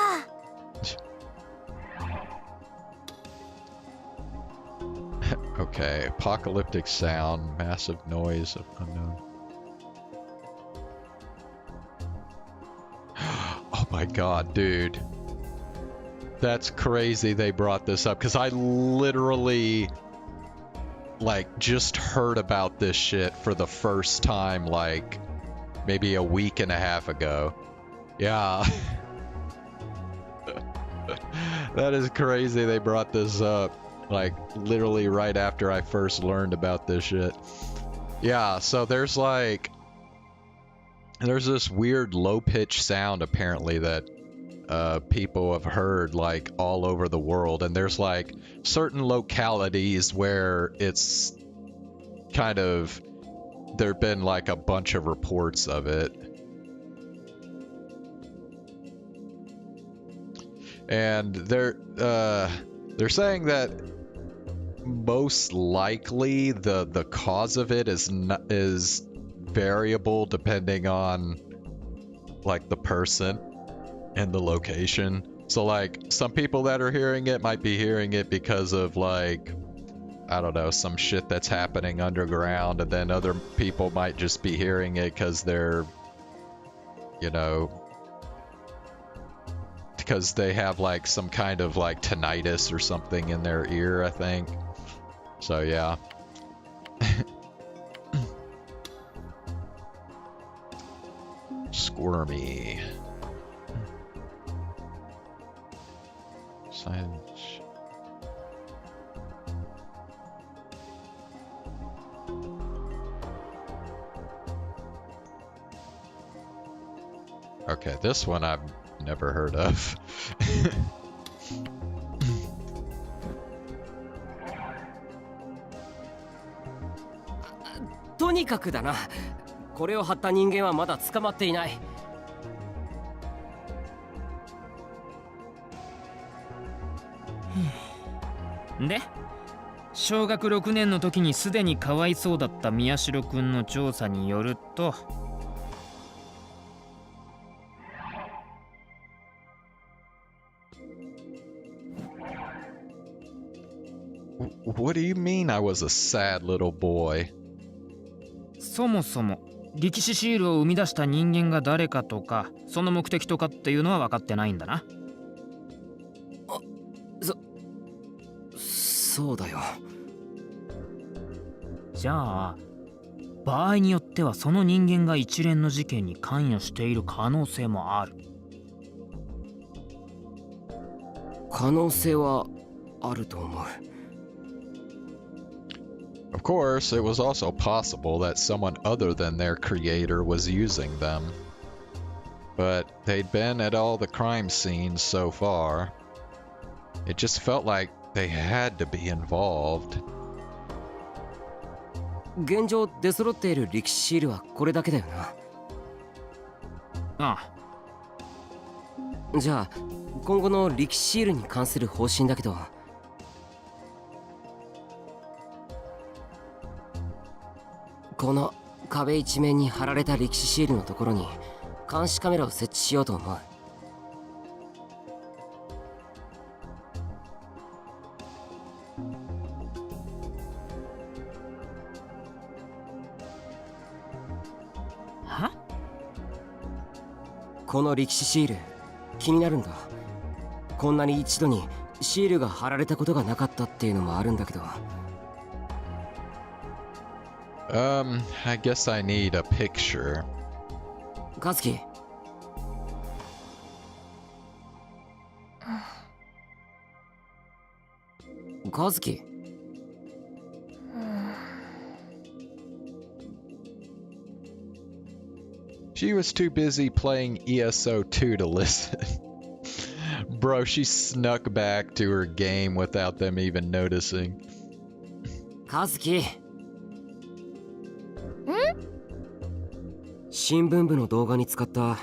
Okay, apocalyptic sound, massive noise of unknown. Oh my god, dude. That's crazy they brought this up, because I literally, like, just heard about this shit for the first time, like, maybe a week and a half ago. Yeah. That is crazy they brought this up. Like, literally right after I first learned about this shit. Yeah, so there's like... There's this weird low-pitched sound, apparently, that people have heard, like, all over the world. And there's, like, certain localities where it's kind of... There've been, like, a bunch of reports of it. And they're saying that most likely the cause of it is variable depending on like the person and the location. So like some people that are hearing it might be hearing it because of like, I don't know, some shit that's happening underground, and then other people might just be hearing it because they're, you know, because they have like some kind of like tinnitus or something in their ear, I think. So yeah. Squirmy. Silence. Okay, this one I've never heard of. とにかくだな。これを貼った人間はまだ捕まっていない。で、小学6年の時にすでにかわいそうだった宮代くんの調査によると、What do you mean I was a sad little boy? そもそも力士シールを生み出した人間が誰かとか、その目的とかっていうのは分かってないんだな。そうだよ。じゃあ場合によってはその人間が一連の事件に関与している可能性もある。可能性はあると思う。Of course, it was also possible that someone other than their creator was using them. But they'd been at all the crime scenes so far. It just felt like they had to be involved. 現状出揃っている歴史シールはこれだけだよな。ああ。じゃあ今後の歴史シールに関する方針だけど、この壁一面に貼られた歴史シールのところに監視カメラを設置しようと思う。は？この歴史シール気になるんだ。こんなに一度にシールが貼られたことがなかったっていうのもあるんだけど。I guess I need a picture. カズキ。カズキ。She was too busy playing ESO2 to listen. Bro, she snuck back to her game without them even noticing. カズキ。新聞部の動画に使った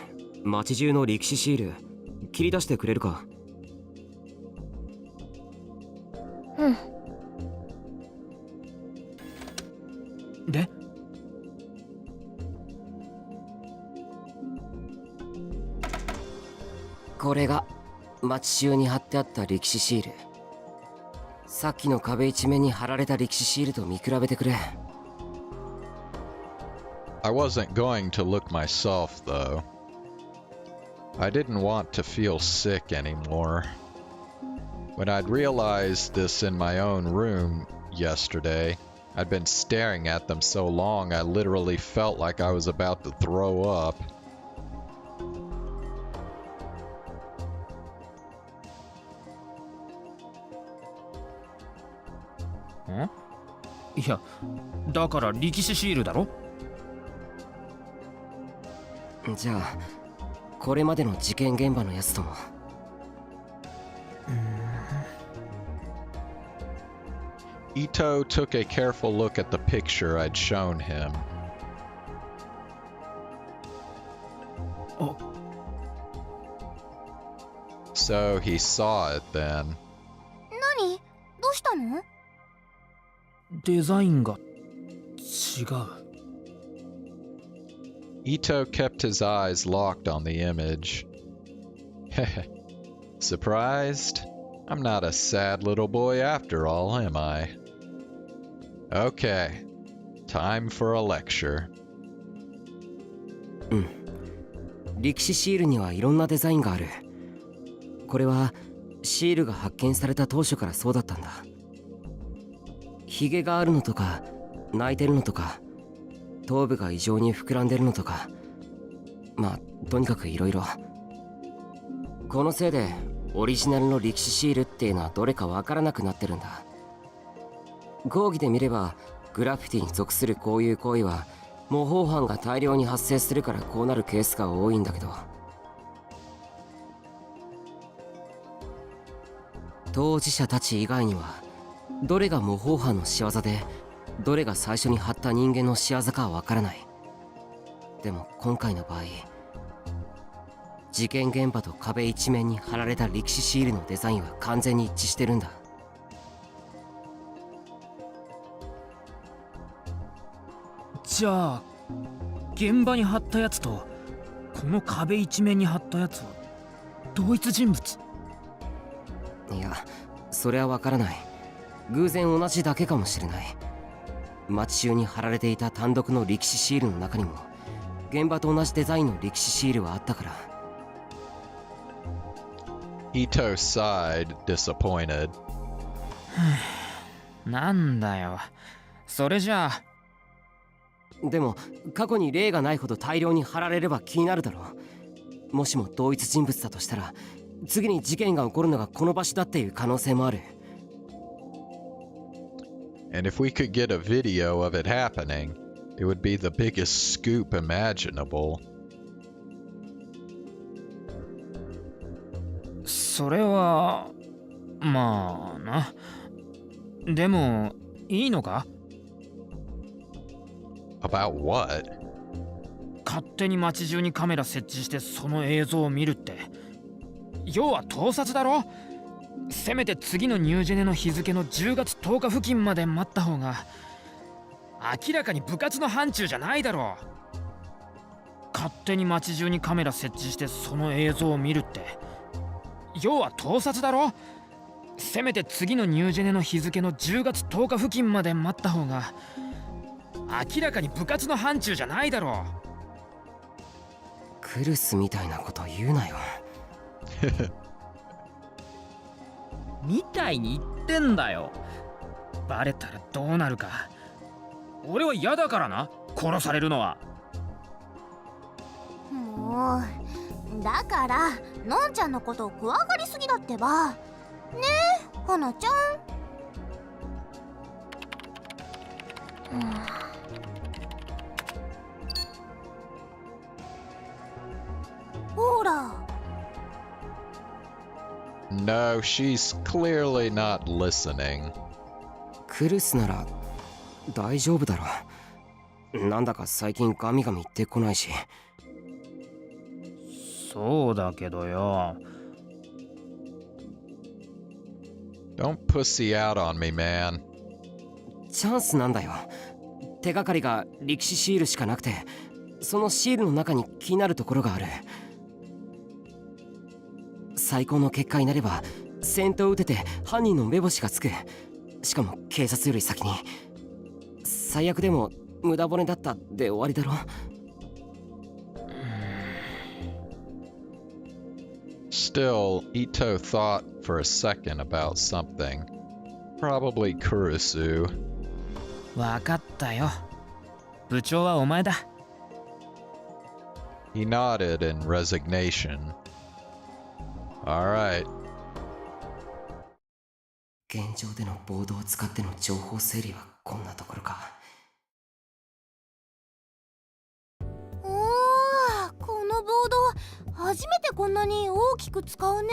街中の歴史シール切り出してくれるか？で？これが街中に貼ってあった歴史シール。さっきの壁一面に貼られた歴史シールと見比べてくれ。I wasn't going to look myself, though. I didn't want to feel sick anymore. When I'd realized this in my own room yesterday, I'd been staring at them so long I literally felt like I was about to throw up. Huh? いや、だから歴史シールだろ？じゃあこれまでの事件現場のやつとも。Ito took a careful look at the picture I'd shown him. Oh. So he saw it then. 何？どうしたの？デザインが違う。Ito kept his eyes locked on the image. Surprised? I'm not a sad little boy after all, am I? Okay, time for a lecture. 歴史シールにはいろんなデザインがある。これはシールが発見された当初からそうだったんだ。ヒゲがあるのとか泣いてるのとか頭部が異常に膨らんでるのとか、まあとにかくいろいろ。このせいでオリジナルの歴史シールっていうのはどれかわからなくなってるんだ。講義で見ればグラフィティに属するこういう行為は模倣犯が大量に発生するからこうなるケースが多いんだけど、当事者たち以外にはどれが模倣犯の仕業でどれが最初に貼った人間の仕業かはわからない。でも今回の場合、事件現場と壁一面に貼られた歴史シールのデザインは完全に一致してるんだ。じゃあ現場に貼ったやつとこの壁一面に貼ったやつは同一人物？いや、それはわからない。偶然同じだけかもしれない。街中に貼られていた単独の歴史シールの中にも現場と同じデザインの歴史シールはあったから。Ito sighed, disappointed. なんだよ、それじゃあ。でも過去に例がないほど大量に貼られれば気になるだろう。もしも同一人物だとしたら、次に事件が起こるのがこの場所だっていう可能性もある。And if we could get a video of it happening, it would be the biggest scoop imaginable. それはまあな。でもいいのか？ About what? 勝手に街中にカメラ設置してその映像を見るって、要は盗撮だろ。せめて次のニュージェネの日付の10月10日付近まで待った方が、明らかに部活の範疇じゃないだろう。勝手に街中にカメラ設置してその映像を見るって、要は盗撮だろ。せめて次のニュージェネの日付の10月10日付近まで待った方が、明らかに部活の範疇じゃないだろう。クルスみたいなこと言うなよ。みたいに言ってんだよ。バレたらどうなるか。俺は嫌だからな、殺されるのは。もうだからのんちゃんのことを怖がりすぎだってば。ねえ花ちゃん。ほら。No, she's clearly not listening. クルスなら大丈夫だろう。なんだか最近ガミガミ言ってこないし。そうだけどよ。Don't pussy out on me, man. チャンスなんだよ。手がかりが力士シールしかなくて、そのシールの中に気になるところがある。最高の結果になれば先頭を打てて犯人の目星がつく。しかも警察より先に。最悪でも無駄骨だったで終わりだろ。Still, Ito thought for a second about something. Probably Kurusu. わかったよ。部長はお前だ。He nodded in resignation. All right. 現状でのボードを使っての情報整理はこんなところか。おー、このボード初めてこんなに大きく使うね。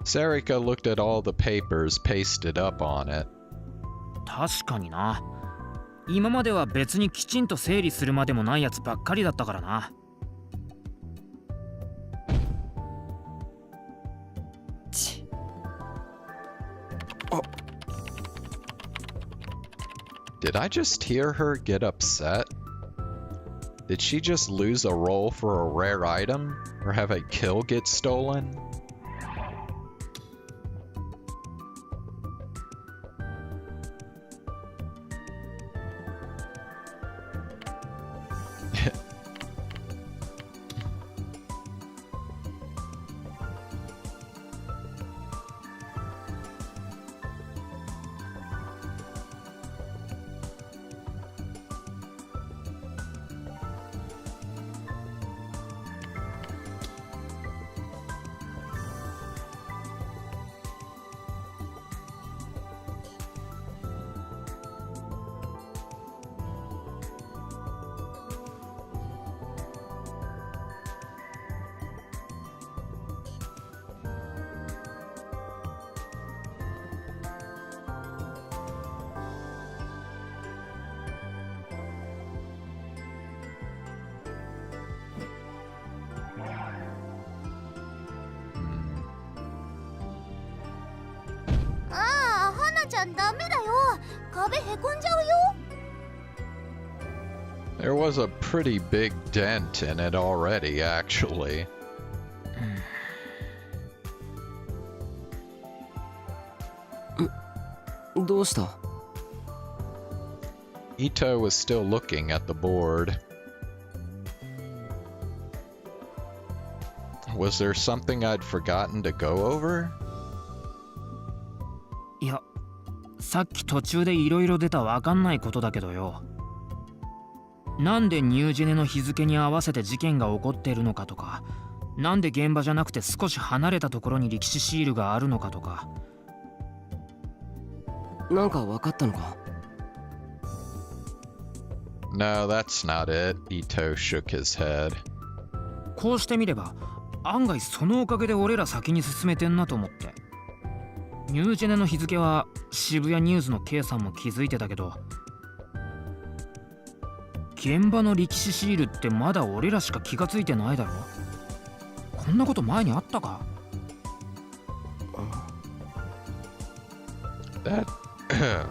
Sarika looked at all the papers pasted up on it. 確かにな。今までは別にきちんと整理するまでもないやつばっかりだったからな。Did I just hear her get upset? Did she just lose a roll for a rare item? Or have a kill get stolen? There was a pretty big dent in it already, actually. Ito was still looking at the board. Was there something I'd forgotten to go over? いや、さっき途中でいろいろ出たわかんないことだけどよ。なんでニュージェネの日付に合わせて事件が起こっているのかとか、なんで現場じゃなくて少し離れたところに力士シールがあるのかとか。なんか分かったのか？ No, that's not it. Ito shook his head. こうしてみれば案外そのおかげで俺ら先に進めてんなと思って。ニュージェネの日付は渋谷ニュースの K さんも気づいてたけど、現場の力士シールってまだ俺らしか気がついてないだろ。こんなこと前にあったか？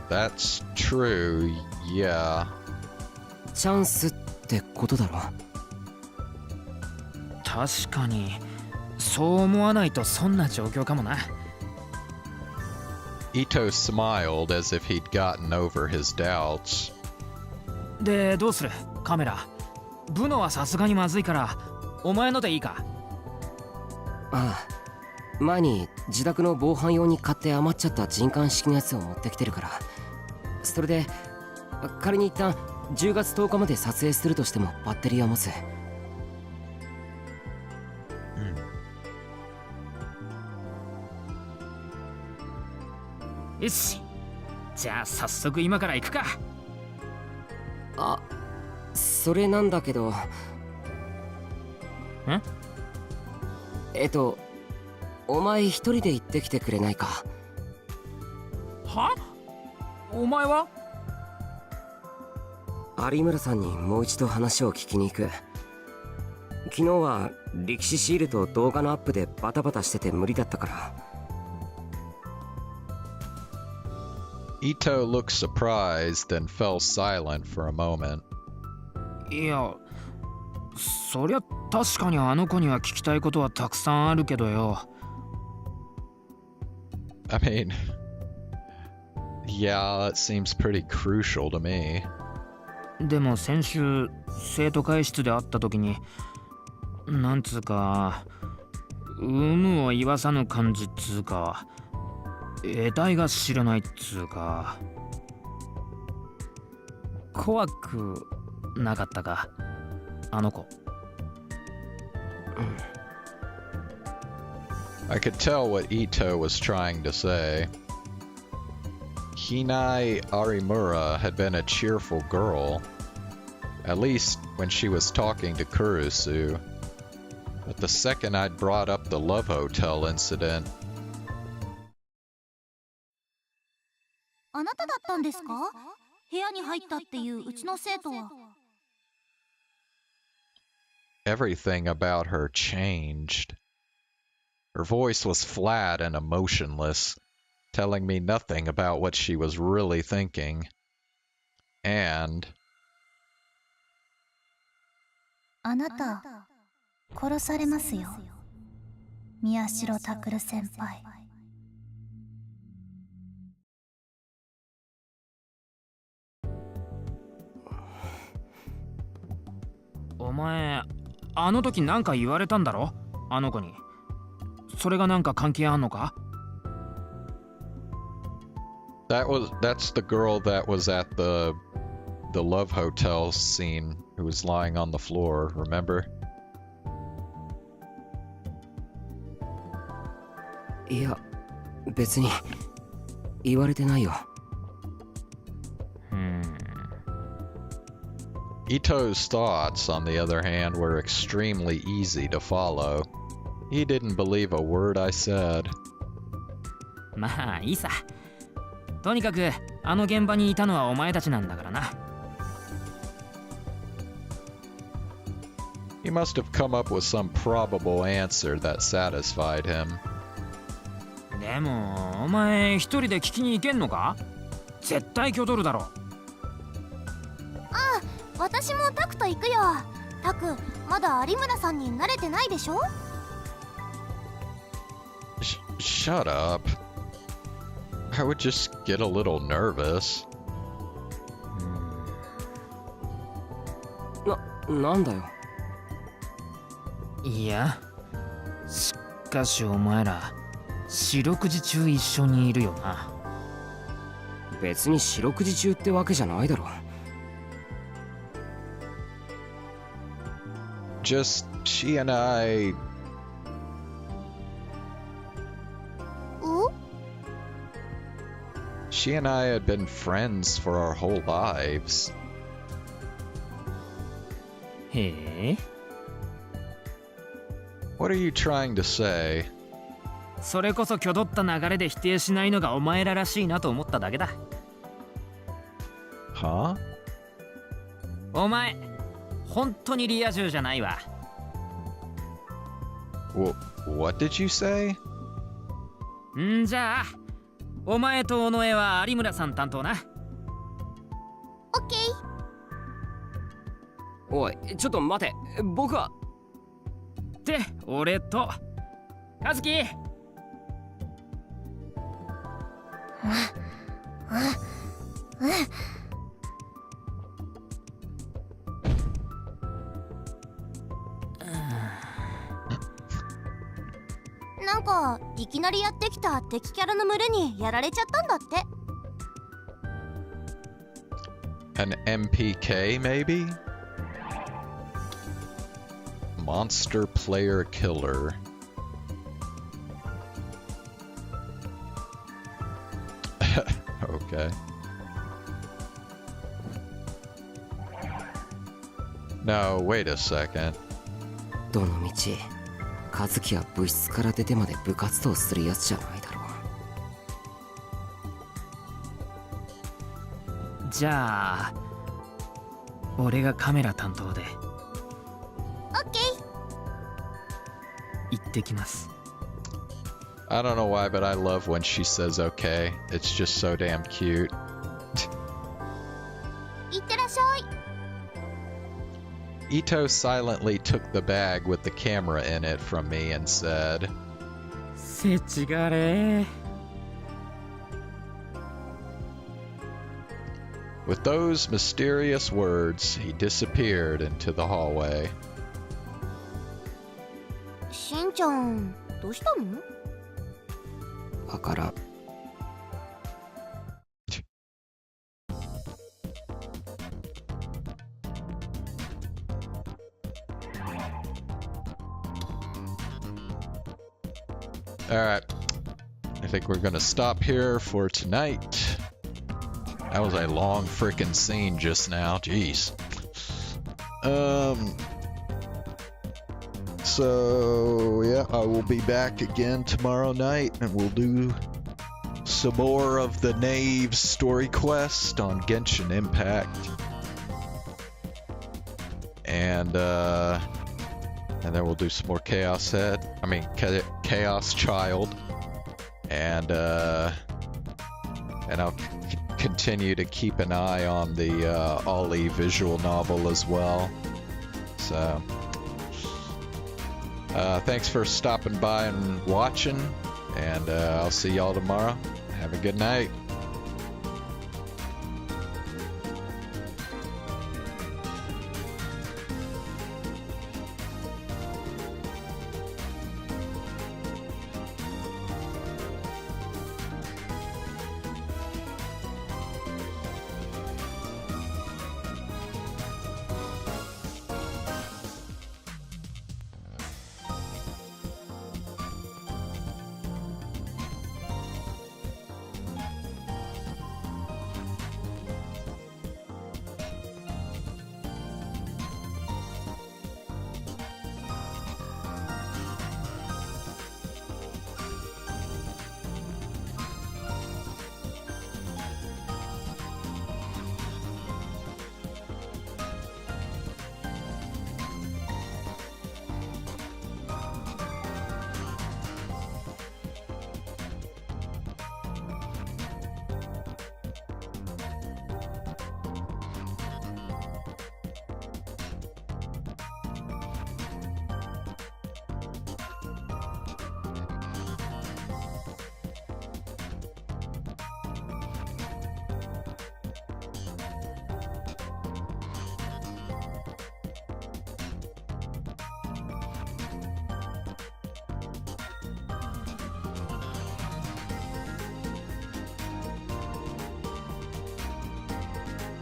That's true, yeah. チャンスってことだろ。確かにそう思わないとそんな状況かもな。Ito smiled as if he'd gotten over his doubts. でどうする？カメラブノはさすがにまずいからお前のでいいか？ああ、前に自宅の防犯用に買って余っちゃった人感式のやつを持ってきてるから。それで仮に一旦10月10日まで撮影するとしてもバッテリーは持つ。よし、じゃあ早速今から行くか。あ、それなんだけど。お前一人で行ってきてくれないか？は？お前は？有村さんにもう一度話を聞きに行く。昨日は力士シールと動画のアップでバタバタしてて無理だったから。Ito looked surprised and fell silent for a moment. いや、そりゃ確かにあの子には聞きたいことはたくさんあるけどよ。I mean, yeah, that seems pretty crucial to me. でも先週生徒会室で会った時になんつうか有無を言わさぬ感じっつうか得体が知れないっつうか怖くなかったかあの子。I could tell what Ito was trying to say. Hinai Arimura had been a cheerful girl, at least when she was talking to Kurusu. But the second I'd brought up the Love Hotel incident, あなただったんですか？部屋に入ったっていううちの生徒は。everything about her changed. Her voice was flat and emotionless, telling me nothing about what she was really thinking. And あなた、殺されますよ。宮代拓先輩。お前あの時なんか言われたんだろあの子に。それがなんか関係あんのか？ that's the girl that was at the Love Hotel scene who was lying on the floor, remember? いや、別に言われてないよ。Ito's thoughts, on the other hand, were extremely easy to follow. He didn't believe a word I said. まあいいさ。とにかくあの現場にいたのはお前たちなんだからな。He must have come up with some probable answer that satisfied him. でもお前一人で聞きに行けんのか？絶対挙取るだろ。ああ、私もタクと行くよ。タク、まだ有村さんに慣れてないでしょ？Shut up. I would just get a little nervous. なんだよ。いや、しかしお前ら四六時中一緒にいるよな。別に四六時中ってわけじゃないだろ。Just she and I. Ooh? She and I had been friends for our whole lives. へえ。 What are you trying to say? それこそ挙動った流れで否定しないのがお前ららしいなと思っただけだ。Huh? お前、本当にリア充じゃないわ。What did you say? んじゃあ、お前と尾上は有村さん担当な。オッケー。おい、ちょっと待て。僕は。で、俺と和樹。なんかいきなりやってきた敵キャラの群れにやられちゃったんだって。An MPK, maybe? Monster Player Killer. Okay. No, wait a second. どの道、和樹は部室から出てまで部活動するやつじゃないだろう。じゃあ、俺がカメラ担当で。オッケ行ってきます。I don't know why, but I love when she says okay. It's just so damn cute. ー。いってらっしゃい。Ito silently took the bag with the camera in it from me and said, せちがれ。 With those mysterious words, he disappeared into the hallway. しんちゃん、どうしたの？わからん。Alright. I think we're gonna stop here for tonight. That was a long frickin' scene just now. Jeez. So yeah, I will be back again tomorrow night and we'll do some more of the Gnave story quest on Genshin Impact. And then we'll do some more Chaos Chaos Child. And I'll continue to keep an eye on the Ollie visual novel as well. So thanks for stopping by and watching, and I'll see y'all tomorrow. Have a good night.